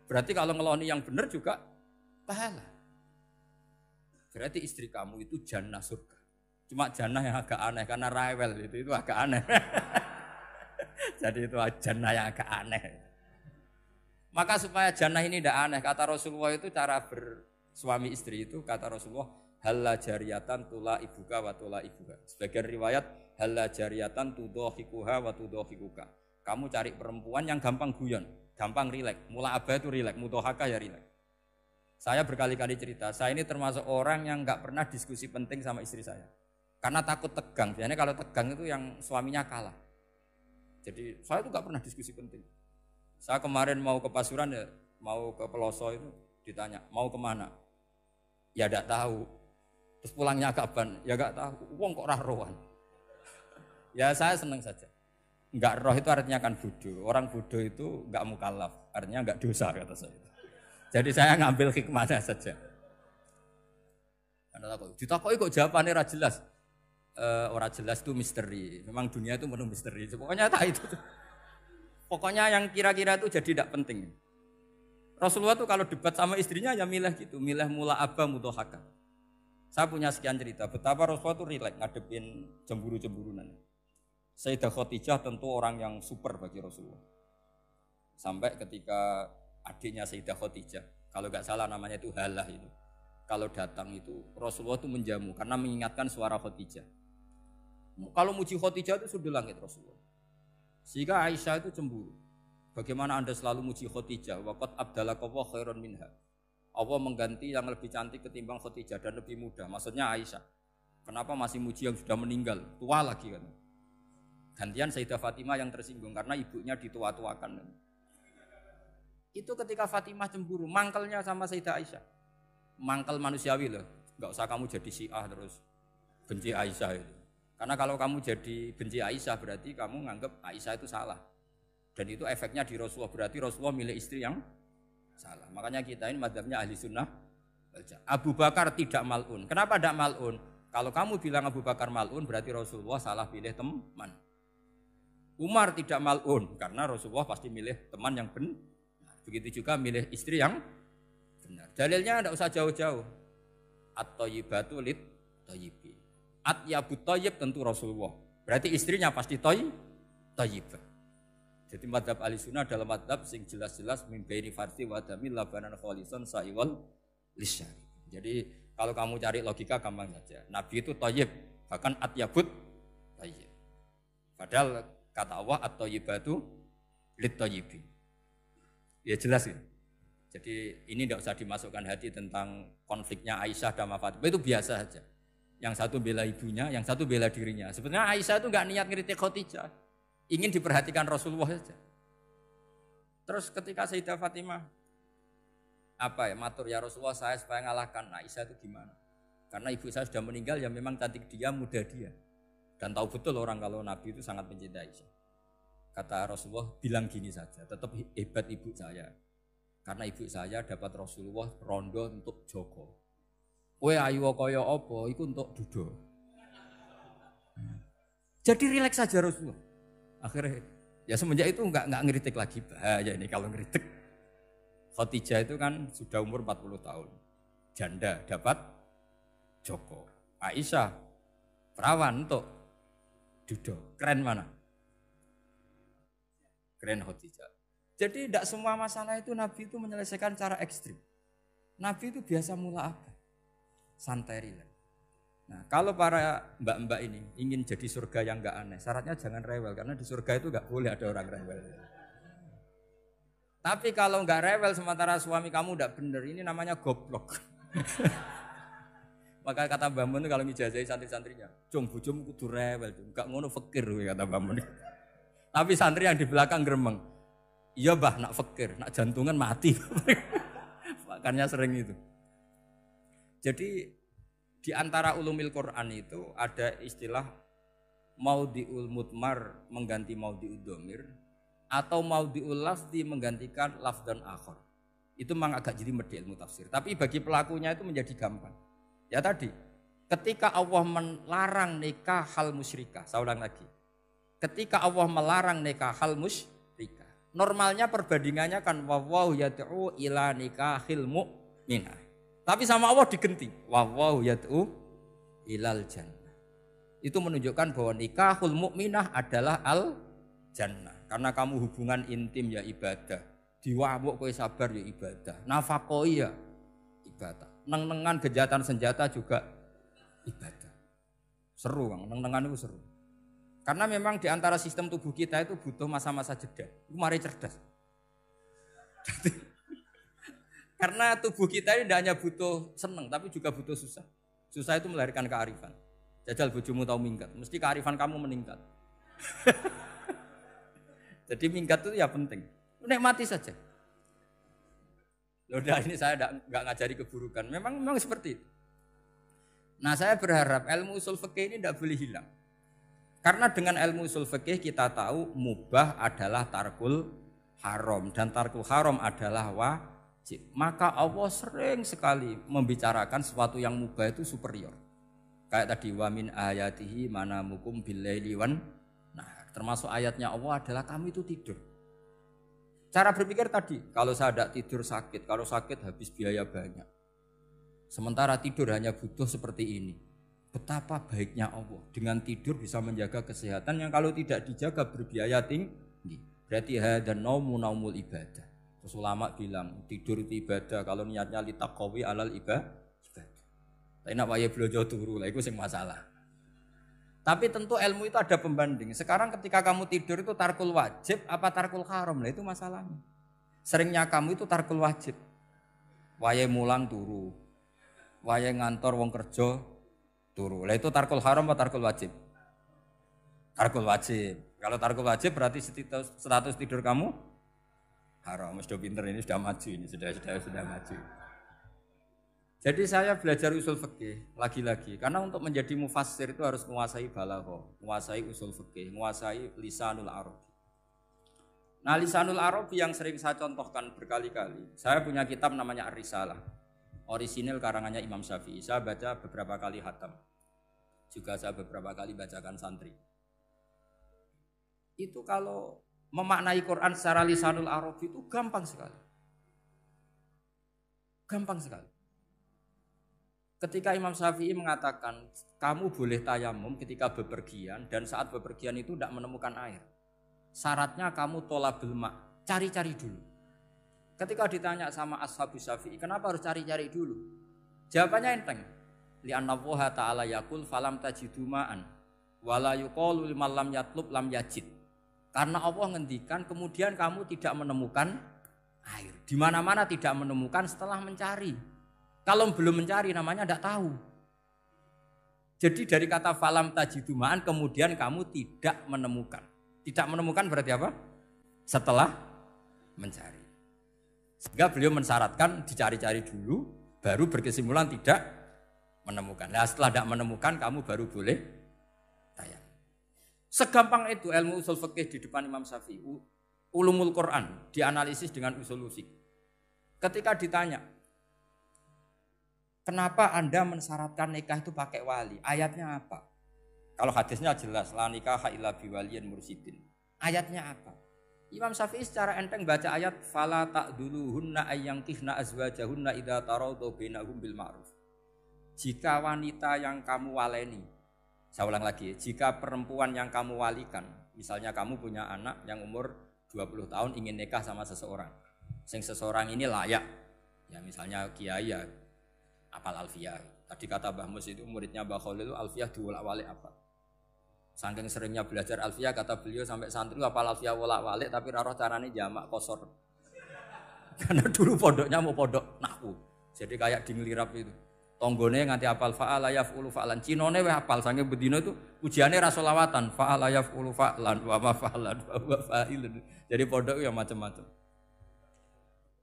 Berarti kalau ngeloni yang benar juga pahala. Berarti istri kamu itu jannah surga. Cuma jannah yang agak aneh karena rewel itu agak aneh. Jadi itu jannah yang agak aneh. Maka supaya jannah ini tidak aneh, kata Rasulullah itu cara bersuami istri itu kata Rasulullah halla jariyatan tula ibuka wa tula ibuka. Sebagian riwayat halla jariyatan tudhahikuha wa tudhahikuka. Kamu cari perempuan yang gampang guyon, gampang rileks. Mula abah itu rileks, mudhahaka ya rileks. Saya berkali-kali cerita, saya ini termasuk orang yang nggak pernah diskusi penting sama istri saya. Karena takut tegang, biasanya kalau tegang itu yang suaminya kalah. Jadi saya itu nggak pernah diskusi penting. Saya kemarin mau ke Pasuruan ya, mau ke Peloso itu ditanya, mau kemana? Ya tidak tahu. Terus pulangnya kapan? Ya enggak tahu. Wong kok ora rohan. Ya saya senang saja. Enggak roh itu artinya kan bodoh. Orang bodoh itu enggak mukallaf, artinya enggak dosa kata saya. Jadi saya ngambil hikmahnya saja. Karena takut. Ditakoki kok jawabannya ora jelas. Ora jelas itu misteri. Memang dunia itu penuh misteri. Pokoknya tak itu. Pokoknya yang kira-kira itu jadi tidak penting. Rasulullah tuh kalau debat sama istrinya ya milih gitu, milih mula abba mutohaka. Saya punya sekian cerita betapa Rasulullah tuh rileks ngadepin cemburu-cemburunan. Sayyidah Khadijah tentu orang yang super bagi Rasulullah. Sampai ketika adiknya Sayyidah Khadijah, kalau nggak salah namanya itu Halah itu. Kalau datang itu Rasulullah tuh menjamu karena mengingatkan suara Khadijah. Kalau muji Khadijah itu sudah langit Rasulullah. Sehingga Aisyah itu cemburu. Bagaimana Anda selalu muji Khadijah? Waqad abdalakallahu khairan minha. Allah mengganti yang lebih cantik ketimbang Khadijah dan lebih muda. Maksudnya Aisyah. Kenapa masih muji yang sudah meninggal? Tua lagi kan. Gantian Sayyidah Fatimah yang tersinggung karena ibunya ditua-tuakan. Itu ketika Fatimah cemburu, mangkelnya sama Sayyidah Aisyah. Mangkel manusiawi loh. Enggak usah kamu jadi Syiah terus benci Aisyah itu. Karena kalau kamu jadi benci Aisyah berarti kamu nganggap Aisyah itu salah. Dan itu efeknya di Rasulullah, berarti Rasulullah milih istri yang salah. Makanya kita ini madzhabnya ahli sunnah. Abu Bakar tidak mal'un. Kenapa tidak mal'un? Kalau kamu bilang Abu Bakar mal'un berarti Rasulullah salah pilih teman. Umar tidak mal'un karena Rasulullah pasti milih teman yang benar. Begitu juga milih istri yang benar. Dalilnya tidak usah jauh-jauh. At-thayyibatu lit-thayyibi. At-yabut thayyib tentu Rasulullah. Berarti istrinya pasti thayyibah. Jadi madzhab Ahlussunnah dalam madzhab sing jelas-jelas min baini farsi wa damil labanan khalisan sa'iwal lisyari. Jadi kalau kamu cari logika gampang saja. Nabi itu thayyib, bahkan atyabut thayyib. Padahal kata Allah at-thayyibatu lit-thayyibi. Ya jelas ya. Jadi ini tidak usah dimasukkan hati tentang konfliknya Aisyah dan Fatimah, itu biasa saja. Yang satu bela ibunya, yang satu bela dirinya. Sebenarnya Aisyah itu enggak niat ngeritik Khadijah. Ingin diperhatikan Rasulullah saja. Terus ketika Sayyidah Fatimah matur ya Rasulullah saya supaya ngalahkan Aisyah itu gimana? Karena ibu saya sudah meninggal ya memang cantik dia, muda dia. Dan tahu betul orang kalau Nabi itu sangat mencintai Aisyah. Kata Rasulullah bilang gini saja, tetap hebat ibu saya. Karena ibu saya dapat Rasulullah rondo untuk Joko. Kowe ayu kaya apa iku untuk dudo. Jadi rileks saja Rasulullah. Akhirnya ya semenjak itu enggak ngeritik lagi. Bahaya ini kalau ngeritik. Khadijah itu kan sudah umur 40 tahun. Janda dapat Joko. Aisyah perawan untuk dudo. Keren mana? Keren Khadijah. Jadi tidak semua masalah itu Nabi itu menyelesaikan cara ekstrim. Nabi itu biasa mula apa? Santai rileks. Nah, kalau para mbak-mbak ini ingin jadi surga yang enggak aneh, syaratnya jangan rewel karena di surga itu enggak boleh ada orang rewel. Tapi kalau enggak rewel sementara suami kamu enggak benar, ini namanya goblok. Maka kata Mbah Mun kalau ngijazahi santri-santrinya, "Cung bojomu kudu rewel, enggak ngono fakir," kata Mbah Mun. Tapi santri yang di belakang gremeng, "Iya, Mbah, nak fakir, nak jantungan mati." Makanya sering itu. Jadi di antara ulumil Quran itu ada istilah maudhi'ul mudmar mengganti maudhi'ud dhamir atau maudhi'ul lafzi menggantikan lafdan akhar. Itu memang agak jadi ilmu tafsir. Tapi bagi pelakunya itu menjadi gampang. Ya tadi, ketika Allah melarang nikah hal musyrikah, saya ulang lagi. Ketika Allah melarang nikah hal musyrikah, normalnya perbandingannya kan wallahu yad'u ila nikahil mu'minah. Tapi sama Allah digenti. Wallahu yad'u ilal jannah. Itu menunjukkan bahwa nikahul mukminah adalah al jannah. Karena kamu hubungan intim ya ibadah. Diwamuk kowe sabar ya ibadah. Nafakoi ya ibadah. Neng-nengan kejahatan senjata juga ibadah. Seru Kang, neng-nengan itu seru. Karena memang di antara sistem tubuh kita itu butuh masa-masa jeda. Itu mari cerdas. Karena tubuh kita ini tidak hanya butuh seneng, tapi juga butuh susah. Susah itu melahirkan kearifan. Jajal bojomu tahu minggat, mesti kearifan kamu meningkat. Jadi minggat itu ya penting. Nikmati saja. Udah ini saya enggak ngajari keburukan. Memang seperti itu. Nah, saya berharap ilmu usul fikih ini tidak boleh hilang. Karena dengan ilmu usul fikih kita tahu mubah adalah tarkul haram dan tarkul haram adalah wajib. Maka Allah sering sekali membicarakan sesuatu yang mubah itu superior. Kayak tadi wa min ayatihi manamukum billaili wan nahar. Termasuk ayatnya Allah adalah kamu itu tidur. Cara berpikir tadi, kalau saya tidak tidur sakit, kalau sakit habis biaya banyak. Sementara tidur hanya butuh seperti ini. Betapa baiknya Allah dengan tidur bisa menjaga kesehatan yang kalau tidak dijaga berbiaya tinggi. Berarti hadan naumul ibadah. Terus ulama bilang tidur itu ibadah kalau niatnya litaqawi alal ibadah. Tapi nak wae blojo turu lah itu sing masalah. Tapi tentu ilmu itu ada pembanding. Sekarang ketika kamu tidur itu tarkul wajib apa tarkul haram? Lah itu masalahnya. Seringnya kamu itu tarkul wajib. Wae mulang turu. Wae ngantor wong kerja turu. Lah itu tarkul haram apa tarkul wajib? Tarkul wajib. Kalau tarkul wajib berarti status tidur kamu haram. Sudah pinter ini sudah maju ini sudah maju. Jadi saya belajar usul fikih lagi-lagi karena untuk menjadi mufassir itu harus menguasai balaghah, menguasai usul fikih, menguasai lisanul arab. Nah, lisanul arab yang sering saya contohkan berkali-kali. Saya punya kitab namanya Ar-Risalah. Orisinil karangannya Imam Syafi'i. Saya baca beberapa kali khatam. Juga saya beberapa kali bacakan santri. Itu kalau memaknai Quran secara lisanul arab itu gampang sekali. Gampang sekali. Ketika Imam Syafi'i mengatakan kamu boleh tayamum ketika bepergian dan saat bepergian itu tidak menemukan air. Syaratnya kamu tolabul ma, cari-cari dulu. Ketika ditanya sama ashabus Syafi'i, kenapa harus cari-cari dulu? Jawabannya enteng. Li'anna Allah ta'ala yaqul falam tajidu ma'an wala yuqalu liman lam yatlub lam yajid. Karena Allah ngendikan kemudian kamu tidak menemukan air. Di mana-mana tidak menemukan setelah mencari. Kalau belum mencari namanya tidak tahu. Jadi dari kata falam tajidumaan kemudian kamu tidak menemukan. Tidak menemukan berarti apa? Setelah mencari. Sehingga beliau mensyaratkan dicari-cari dulu baru berkesimpulan tidak menemukan. Nah, setelah tidak menemukan kamu baru boleh tayang. Segampang itu ilmu usul fikih di depan Imam Syafi'i. Ulumul Quran dianalisis dengan usul fikih. Ketika ditanya kenapa Anda mensyaratkan nikah itu pakai wali? Ayatnya apa? Kalau hadisnya jelas, la nikaha illa biwaliyin mursyidin. Ayatnya apa? Imam Syafi'i secara enteng baca ayat fala ta'duluhunna ayyankihna azwajahunna idza tarawdu bainahum bil ma'ruf. Jika wanita yang kamu waleni, saya ulang lagi, jika perempuan yang kamu walikan, misalnya kamu punya anak yang umur 20 tahun ingin nikah sama seseorang. Seseorang ini layak. Ya misalnya kiai ya apal Alfiyah. Tadi kata Mbah Mus itu muridnya Mbah Khalil itu Alfiyah diwolak-walik apa. Saking seringnya belajar Alfiyah kata beliau sampai santri apal Alfiyah wolak-walik tapi ora roh carane jamak kosor. Karena dulu pondoknya mau pondok nahwu. Jadi kayak di nglirap itu. Tonggone nganti apal fa'ala yaf'ulu fa'lan. Cinone wis apal saking bedino itu ujiane ra selawatan fa'ala yaf'ulu fa'lan wa ma fa'lan wa fa'ilun. Jadi pondok ya macam-macam.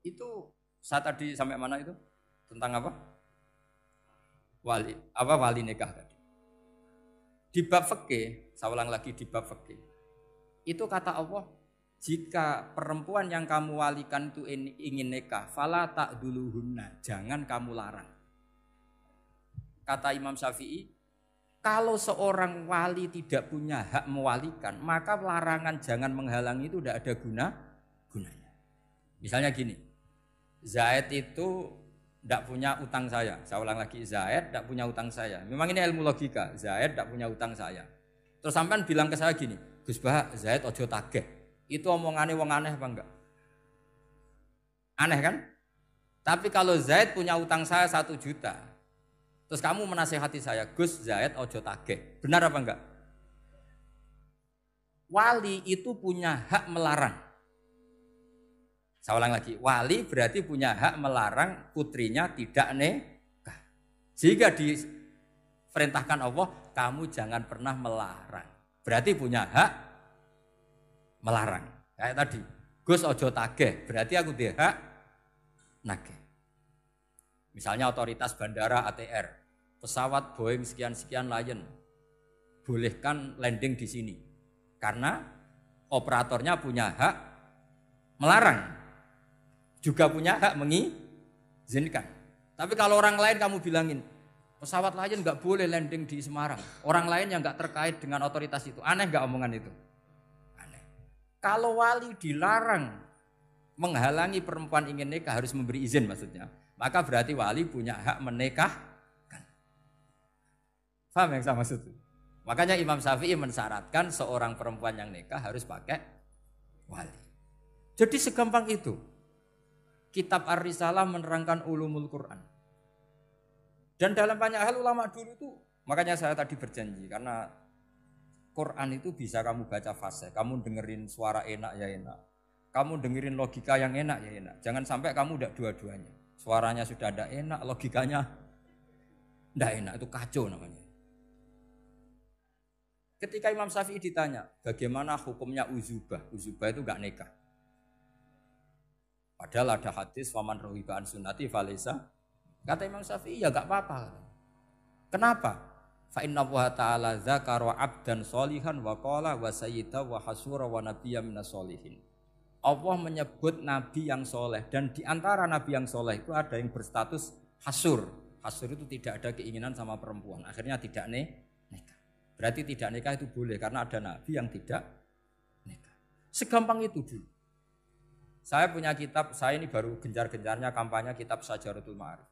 Itu saya tadi sampai mana itu? Tentang apa? Wali nikah tadi. Di bab fikih, saya ulang lagi di bab fikih. Itu kata Allah, jika perempuan yang kamu walikan itu ingin nikah, fala ta'duluhunna, jangan kamu larang. Kata Imam Syafi'i, kalau seorang wali tidak punya hak mewalikan, maka larangan jangan menghalangi itu tidak ada gunanya. Misalnya gini, Zaid itu tidak punya utang saya ulang lagi, Zaid tidak punya utang saya. Memang ini ilmu logika, Zaid tidak punya utang saya. Terus sampean bilang ke saya gini, Gus Bah, Zaid ojo tagih. Itu omongannya wong aneh apa enggak? Aneh kan? Tapi kalau Zaid punya utang saya 1 juta, terus kamu menasihati saya, Gus Zaid ojo tagih. Benar apa enggak? Wali itu punya hak melarang. Saya ulang lagi, wali berarti punya hak melarang putrinya tidak nikah. Sehingga diperintahkan Allah, kamu jangan pernah melarang. Berarti punya hak melarang. Kayak tadi, Gus ojo tagih, berarti aku dia hak nagih. Misalnya otoritas bandara ATR, pesawat Boeing sekian-sekian Lion bolehkan landing di sini. Karena operatornya punya hak melarang. Juga punya hak mengizinkan. Tapi kalau orang lain kamu bilangin, pesawat Lion nggak boleh landing di Semarang. Orang lain yang nggak terkait dengan otoritas itu. Aneh nggak omongan itu? Aneh. Kalau wali dilarang menghalangi perempuan ingin nikah harus memberi izin maksudnya. Maka berarti wali punya hak menikahkan. Paham yang saya maksud? Makanya Imam Syafi'i mensyaratkan seorang perempuan yang nikah harus pakai wali. Jadi segampang itu. Kitab Ar-Risalah menerangkan ulumul Quran. Dan dalam banyak hal ulama dulu itu, makanya saya tadi berjanji karena Quran itu bisa kamu baca fasih, kamu dengerin suara enak ya enak. Kamu dengerin logika yang enak ya enak. Jangan sampai kamu udah dua-duanya. Suaranya sudah ada enak, logikanya tidak enak, itu kacau namanya. Ketika Imam Syafi'i ditanya, bagaimana hukumnya uzubah? Uzubah itu enggak nikah. Padahal ada hadis waman rohiba an sunnati falesa. Kata Imam Syafi'i ya enggak apa-apa. Kenapa? Fa inna wa ta'ala dzakara 'abdan sholihan wa qala wa sayyida wa hasura wa nabiyya minas sholihin. Allah menyebut nabi yang soleh dan di antara nabi yang soleh itu ada yang berstatus hasur. Hasur itu tidak ada keinginan sama perempuan. Akhirnya tidak nikah. Berarti tidak nikah itu boleh karena ada nabi yang tidak nikah. Segampang itu dulu. Saya punya kitab, saya ini baru gencar-gencarnya kampanye kitab Syajaratul Ma'arif.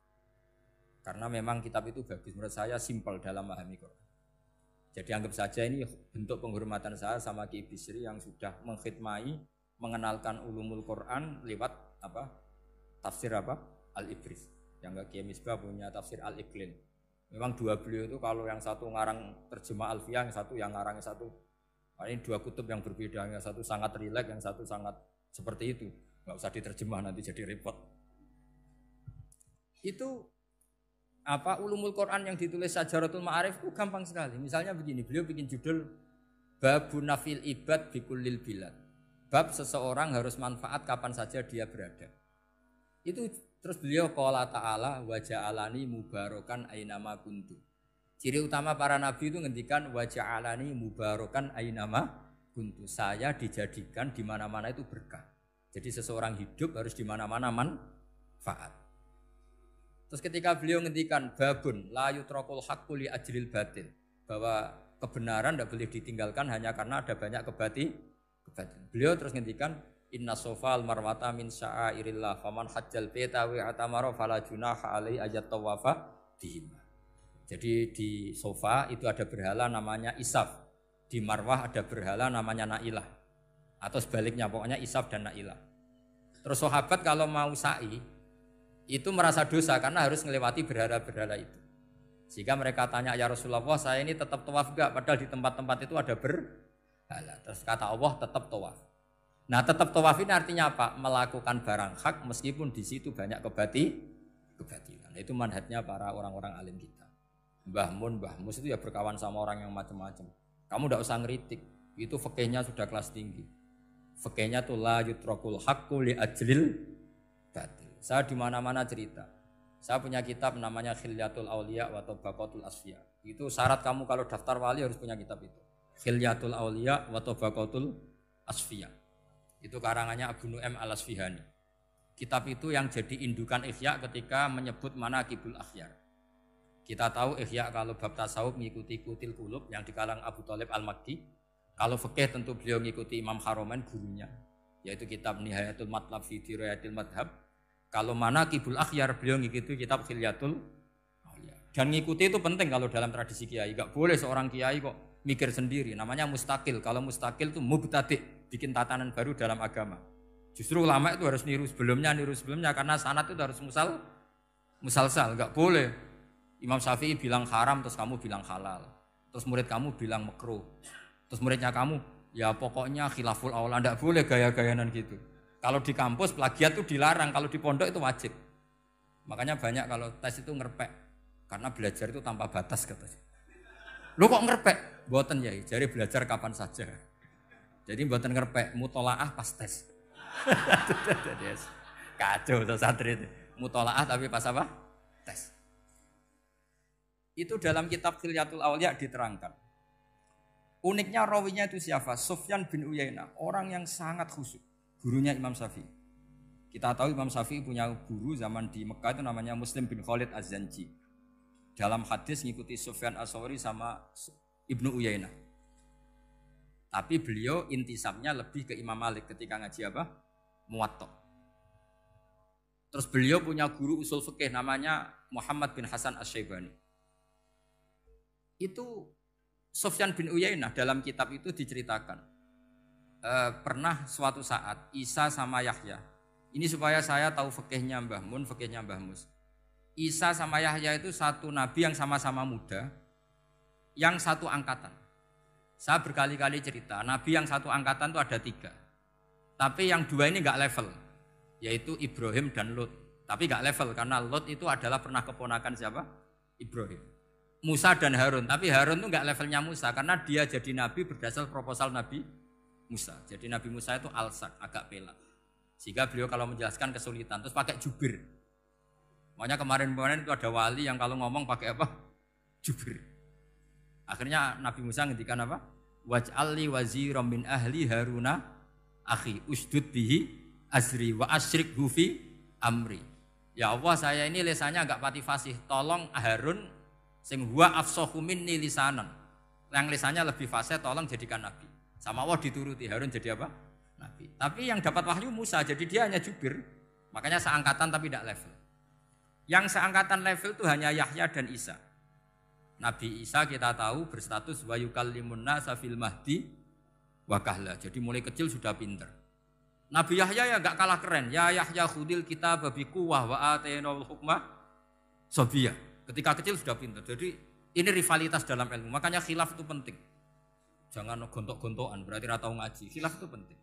Karena memang kitab itu bagus, menurut saya simpel dalam memahami Quran. Jadi anggap saja ini bentuk penghormatan saya sama Ki Bisri yang sudah mengkhidmai, mengenalkan ulumul Quran lewat tafsir Al-Ibris. Yang Ki Misbah punya tafsir Al-Iqlin. Memang dua beliau itu kalau yang satu ngarang terjemah Alfiyah, yang satu yang ngarang satu. Ini dua kutub yang berbeda, yang satu sangat rileks, yang satu sangat seperti itu. Nggak usah diterjemah nanti jadi repot. Itu ulumul Quran yang ditulis Syajaratul Ma'arif itu gampang sekali. Misalnya begini, beliau bikin judul Babun Nafil Ibad Bikullil Bilad. Bab seseorang harus manfaat kapan saja dia berada. Itu terus beliau qala ta'ala wa ja'alani mubarakan ainama kuntu. Ciri utama para nabi itu ngendikan wa ja'alani mubarakan ainama kuntu. Saya dijadikan di mana-mana itu berkah. Jadi seseorang hidup harus di mana-mana manfaat. Terus ketika beliau ngendikan babun la yutrakul haqqu li ajril batil, bahwa kebenaran tidak boleh ditinggalkan hanya karena ada banyak kebatilan. Beliau terus ngendikan inna sofal marwata min sya'airillah faman hajjal baita wa atamara fala junaha alai ayat tawafa bihima. Jadi di sofa itu ada berhala namanya Isaf, di Marwah ada berhala namanya Nailah, atau sebaliknya pokoknya Isaf dan Nailah. Terus sahabat kalau mau sa'i itu merasa dosa karena harus melewati berhala-berhala itu. Sehingga mereka tanya, ya Rasulullah, saya ini tetap tawaf enggak? Padahal di tempat-tempat itu ada berhala. Terus kata Allah, tetap tawaf. Nah, tetap tawaf ini artinya apa? Melakukan barang hak meskipun di situ banyak kebatilan. Itu manhajnya para orang-orang alim kita. Mbah Mus itu ya berkawan sama orang yang macam-macam. Kamu enggak usah ngeritik. Itu fikihnya sudah kelas tinggi. Fikihnya tuh la yutrakul haqqu li ajlil batil. Saya di mana-mana cerita. Saya punya kitab namanya Khilyatul Auliya wa Tabaqatul Asfiya. Itu syarat kamu kalau daftar wali harus punya kitab itu. Khilyatul Auliya wa Tabaqatul Asfiya. Itu karangannya Abu Nu'aim Al-Asfihani. Kitab itu yang jadi indukan Ihya ketika menyebut manaqibul akhyar. Kita tahu Ihya kalau bab tasawuf mengikuti Kutil Qulub yang dikalang Abu Thalib Al-Makki. Kalau fikih tentu beliau mengikuti Imam Haromen gurunya, yaitu kitab Nihayatul Matlab fi Dirayatil Madhab. Kalau manaqibul akhyar beliau mengikuti kitab Khilyatul Auliya. Dan ngikuti itu penting kalau dalam tradisi kiai. Enggak boleh seorang kiai kok mikir sendiri. Namanya mustaqil. Kalau mustaqil itu mubtadi', bikin tatanan baru dalam agama. Justru ulama itu harus niru sebelumnya karena sanad itu harus musalsal. Enggak boleh Imam Syafi'i bilang haram terus kamu bilang halal. Terus murid kamu bilang makruh. Terus muridnya kamu ya pokoknya khilaful aula. Enggak boleh gaya-gayanan gitu. Kalau di kampus plagiat itu dilarang, kalau di pondok itu wajib. Makanya banyak kalau tes itu ngerpek. Karena belajar itu tanpa batas katanya. Lu kok ngerpek? Mboten ya, jadi belajar kapan saja. Jadi mboten ngerpek, mutolaah pas tes. Kacau tuh santri itu. Mutolaah tapi pas apa? Tes. Itu dalam kitab Khilyatul Awliya diterangkan. Uniknya rawinya itu siapa? Sufyan bin Uyainah, orang yang sangat khusyuk, gurunya Imam Syafi'i. Kita tahu Imam Syafi'i punya guru zaman di Mekah itu namanya Muslim bin Khalid Az-Zanji. Dalam hadis ngikuti Sufyan As-Sawri sama Ibnu Uyainah. Tapi beliau intisabnya lebih ke Imam Malik ketika ngaji apa? Muwatta. Terus beliau punya guru usul fikih namanya Muhammad bin Hasan Asy-Syaibani. Itu Sufyan bin Uyainah dalam kitab itu diceritakan. Pernah suatu saat Isa sama Yahya. Ini supaya saya tahu fikihnya Mbah Mun, fikihnya Mbah Mus. Isa sama Yahya itu satu nabi yang sama-sama muda, yang satu angkatan. Saya berkali-kali cerita, nabi yang satu angkatan itu ada 3. Tapi yang 2 ini enggak level, yaitu Ibrahim dan Lut. Tapi enggak level karena Lut itu adalah pernah keponakan siapa? Ibrahim. Musa dan Harun, tapi Harun itu enggak levelnya Musa karena dia jadi nabi berdasar proposal Nabi Musa. Jadi Nabi Musa itu alsak, agak pelak. Sehingga beliau kalau menjelaskan kesulitan, terus pakai jubir. Makanya kemarin-kemarin itu ada wali yang kalau ngomong pakai apa? Jubir. Akhirnya Nabi Musa ngendikan apa? Waj'alli waziran min ahli Haruna akhi usdud bihi azri wa asyrikhu fi amri. Ya Allah, saya ini lisannya agak pati fasih. Tolong Harun sing huwa afsahu minni lisanan. Yang lisannya lebih fasih tolong jadikan nabi. Sama Allah dituruti, Harun jadi apa? Nabi. Tapi yang dapat wahyu Musa, jadi dia hanya jubir. Makanya seangkatan tapi tidak level. Yang seangkatan level itu hanya Yahya dan Isa. Nabi Isa kita tahu berstatus wa yukallimun nasa fil mahdi wa kahla. Jadi mulai kecil sudah pinter. Nabi Yahya ya enggak kalah keren. Ya Yahya khudil kitab bi quwwah wa atainal hukma sabiyah. Ketika kecil sudah pinter. Jadi ini rivalitas dalam ilmu. Makanya khilaf itu penting. Jangan gontok-gontokan, berarti ora tahu ngaji. Khilaf itu penting.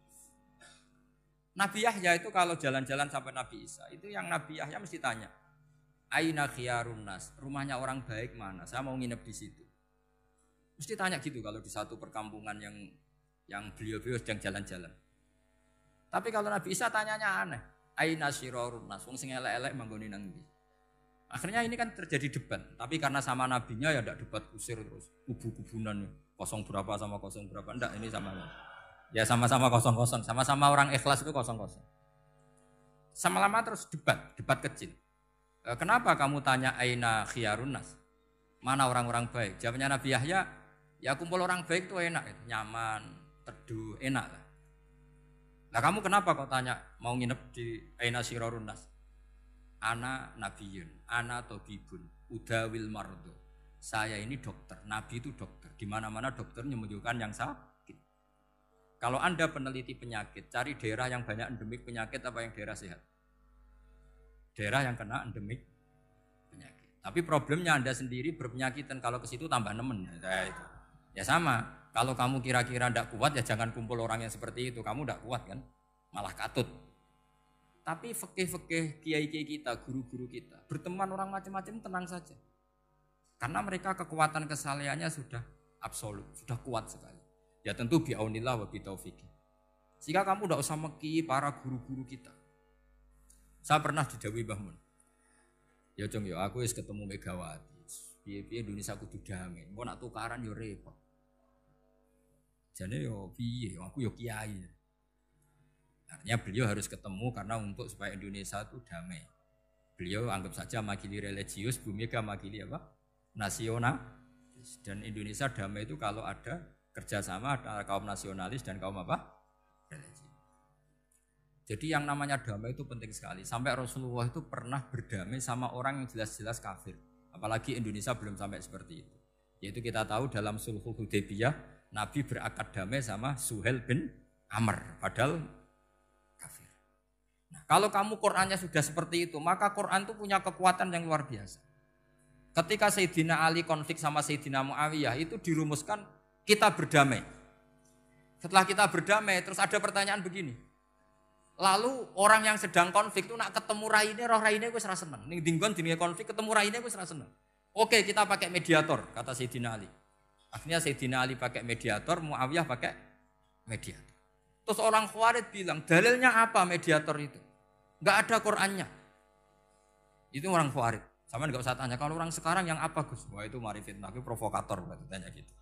Nabi Yahya itu kalau jalan-jalan sampai Nabi Isa, itu yang Nabi Yahya mesti tanya, aina khiyarun nas, rumahnya orang baik mana? Saya mau nginep di situ. Mesti tanya gitu kalau di satu perkampungan yang beliau-beliau sedang jalan-jalan. Tapi kalau Nabi Isa tanyanya aneh, aina syirarun nas, wong sing elek-elek manggone nang ndi? Akhirnya ini kan terjadi debat, tapi karena sama nabinya ya ndak debat kusir terus, kubu-kubunan kosong berapa sama kosong berapa, enggak, ini sama. Ya sama-sama kosong-kosong, sama-sama orang ikhlas itu kosong-kosong. Sama lama terus debat kecil. Kenapa kamu tanya aina khiyarun nas? Mana orang-orang baik? Jawabnya Nabi Yahya, ya kumpul orang baik itu enak, nyaman, teduh, enak lah. Nah kamu kenapa kok tanya mau nginep di aina syirarun nas? Ana nabiyun, ana tabibun, udawil mardo. Saya ini dokter, nabi itu dokter. Di mana-mana dokternya menunjukkan yang sakit. Kalau Anda peneliti penyakit, cari daerah yang banyak endemik penyakit apa yang daerah sehat? Daerah yang kena endemik penyakit. Tapi problemnya Anda sendiri berpenyakit dan kalau ke situ tambah nemen. Ya sama, kalau kamu kira-kira tidak kuat ya jangan kumpul orang yang seperti itu. Kamu tidak kuat kan, malah katut. Tapi fikih-fikih kiai-kiai kita, guru-guru kita, berteman orang macam-macam tenang saja. Karena mereka kekuatan kesalehannya sudah absolut, sudah kuat sekali. Ya tentu bi'aunillah wa bitaufiqih. Sehingga kamu tidak usah meki para guru-guru kita. Saya pernah didhawuhi Mbah Mun. Ya Jong ya aku wis ketemu Megawati. Piye-piye Indonesia kudu damai. Engko nak tukaran yo repot. Jane yo piye aku yo kiai. Artinya beliau harus ketemu karena untuk supaya Indonesia itu damai. Beliau anggap saja makili religius, Bu Mega makili apa? Nasional. Dan Indonesia damai itu kalau ada kerjasama antara kaum nasionalis dan kaum apa? Religi. Jadi yang namanya damai itu penting sekali. Sampai Rasulullah itu pernah berdamai sama orang yang jelas-jelas kafir. Apalagi Indonesia belum sampai seperti itu. Yaitu kita tahu dalam Sulhul Hudaybiyah, Nabi berakad damai sama Suhail bin Amr. Padahal kafir. Nah, kalau kamu Qur'annya sudah seperti itu, maka Qur'an itu punya kekuatan yang luar biasa. Ketika Sayyidina Ali konflik sama Sayyidina Muawiyah, itu dirumuskan kita berdamai. Setelah kita berdamai, terus ada pertanyaan begini. Lalu orang yang sedang konflik itu nak ketemu raine, roh raine wis ra seneng. Ning dinggon jenenge konflik ketemu raine wis ra seneng. Oke, kita pakai mediator, kata Sayyidina Ali. Akhirnya Sayyidina Ali pakai mediator, Muawiyah pakai mediator. Terus orang Khawarij bilang, dalilnya apa mediator itu? Enggak ada Qur'annya. Itu orang Khawarij. Sama nggak usah tanya kalau orang sekarang yang apa Gus? Wah itu mari fitnah, itu provokator berarti tanya gitu.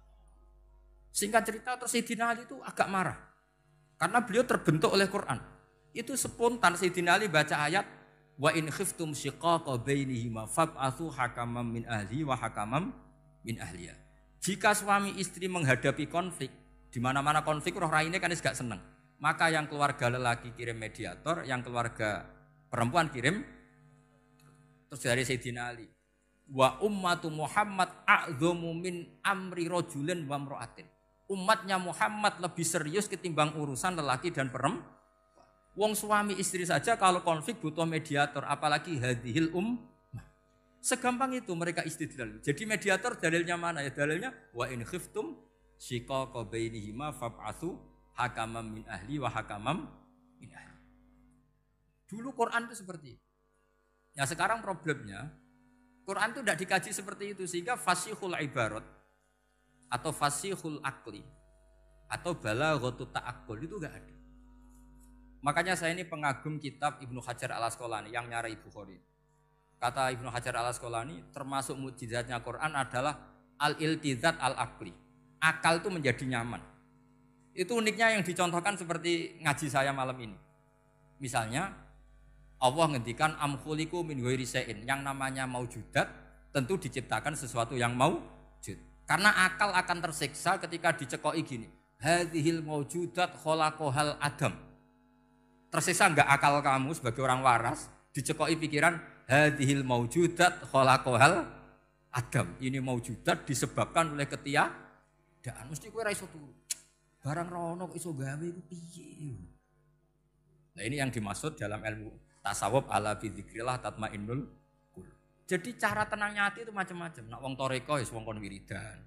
Singkat cerita terus Sayyidina Ali itu agak marah. Karena beliau terbentuk oleh Quran. Itu spontan Sayyidina Ali baca ayat wa in khiftum shiqaqa bainihima fab'atsu hakaman min ahli wa hakaman min ahliya. Jika suami istri menghadapi konflik, di mana-mana konflik roh raine kan gak seneng. Maka yang keluarga lelaki kirim mediator, yang keluarga perempuan kirim. Terus dari Sayyidina Ali, wa ummatu Muhammad a'dhamu min amri rajulin wa imra'atin. Umatnya Muhammad lebih serius ketimbang urusan lelaki dan perempuan. Wong suami istri saja kalau konflik butuh mediator, apalagi hadhil ummah. Segampang itu mereka istidlal. Jadi mediator dalilnya mana ya? Dalilnya wa in khiftum shiqaqa bainihima fab'atsu hakaman min ahli wa hakaman min ahli. Dulu Quran itu seperti itu. Ya sekarang problemnya Quran itu tidak dikaji seperti itu sehingga fasihul ibarat atau fasihul akli atau balaghatut ta'aqqul itu enggak ada. Makanya saya ini pengagum kitab Ibnu Hajar Al-Asqalani yang nyarai Bukhari. Kata Ibnu Hajar Al-Asqalani termasuk mukjizatnya Quran adalah al-iltizat al-akli. Akal itu menjadi nyaman. Itu uniknya yang dicontohkan seperti ngaji saya malam ini. Misalnya Allah ngendikan am khuliqu min ghairi syai'in, yang namanya maujudat tentu diciptakan sesuatu yang maujud. Karena akal akan tersiksa ketika dicekoki gini. Hadhil maujudat khalaqahal adam. Tersiksa enggak akal kamu sebagai orang waras dicekoki pikiran hadhil maujudat khalaqahal adam. Ini maujudat disebabkan oleh ketiadaan. Mesti kowe ra iso turu. Barang rono kok iso gawe iku piye? Nah ini yang dimaksud dalam ilmu tasawuf ala fi dzikrillah tatmainnul qulub. Jadi cara tenangnya hati itu macam-macam. Nak wong toreko wis wong kon wiridan.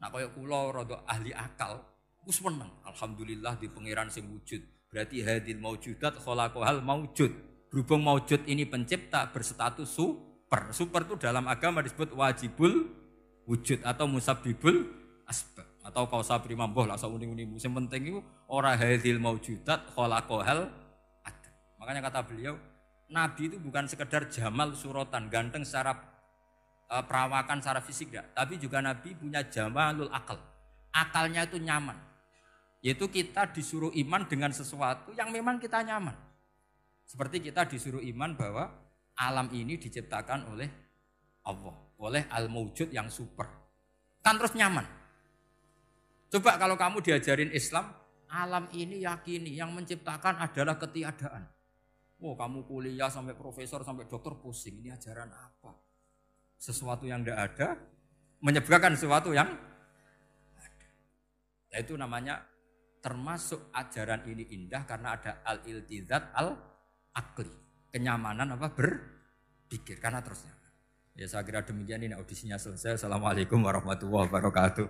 Nak koyo kula rada ahli akal, wis meneng. Alhamdulillah di pangeran sing wujud. Berarti hadil maujudat khalaqahal maujud. Berhubung maujud ini pencipta berstatus super. Super itu dalam agama disebut wajibul wujud atau musabbibul asbab atau kausa primamboh lah sauni-uni. Sing penting iku ora hadil maujudat khalaqahal adam. Makanya kata beliau Nabi itu bukan sekedar jamal suratan, ganteng secara perawakan, secara fisik enggak. Tapi juga Nabi punya jamalul akal. Akalnya itu nyaman. Yaitu kita disuruh iman dengan sesuatu yang memang kita nyaman. Seperti kita disuruh iman bahwa alam ini diciptakan oleh Allah. Oleh al-mawjud yang super. Kan terus nyaman. Coba kalau kamu diajarin Islam, alam ini yakini yang menciptakan adalah ketiadaan. Oh kamu kuliah sampai profesor sampai dokter pusing, ini ajaran apa? Sesuatu yang tidak ada menyebabkan sesuatu yang ada. Nah, itu namanya termasuk ajaran ini indah karena ada al-iltizat al-akli. Kenyamanan apa? Berpikir karena terus nyaman. Ya saya kira demikian ini audisinya selesai. Assalamualaikum warahmatullahi wabarakatuh.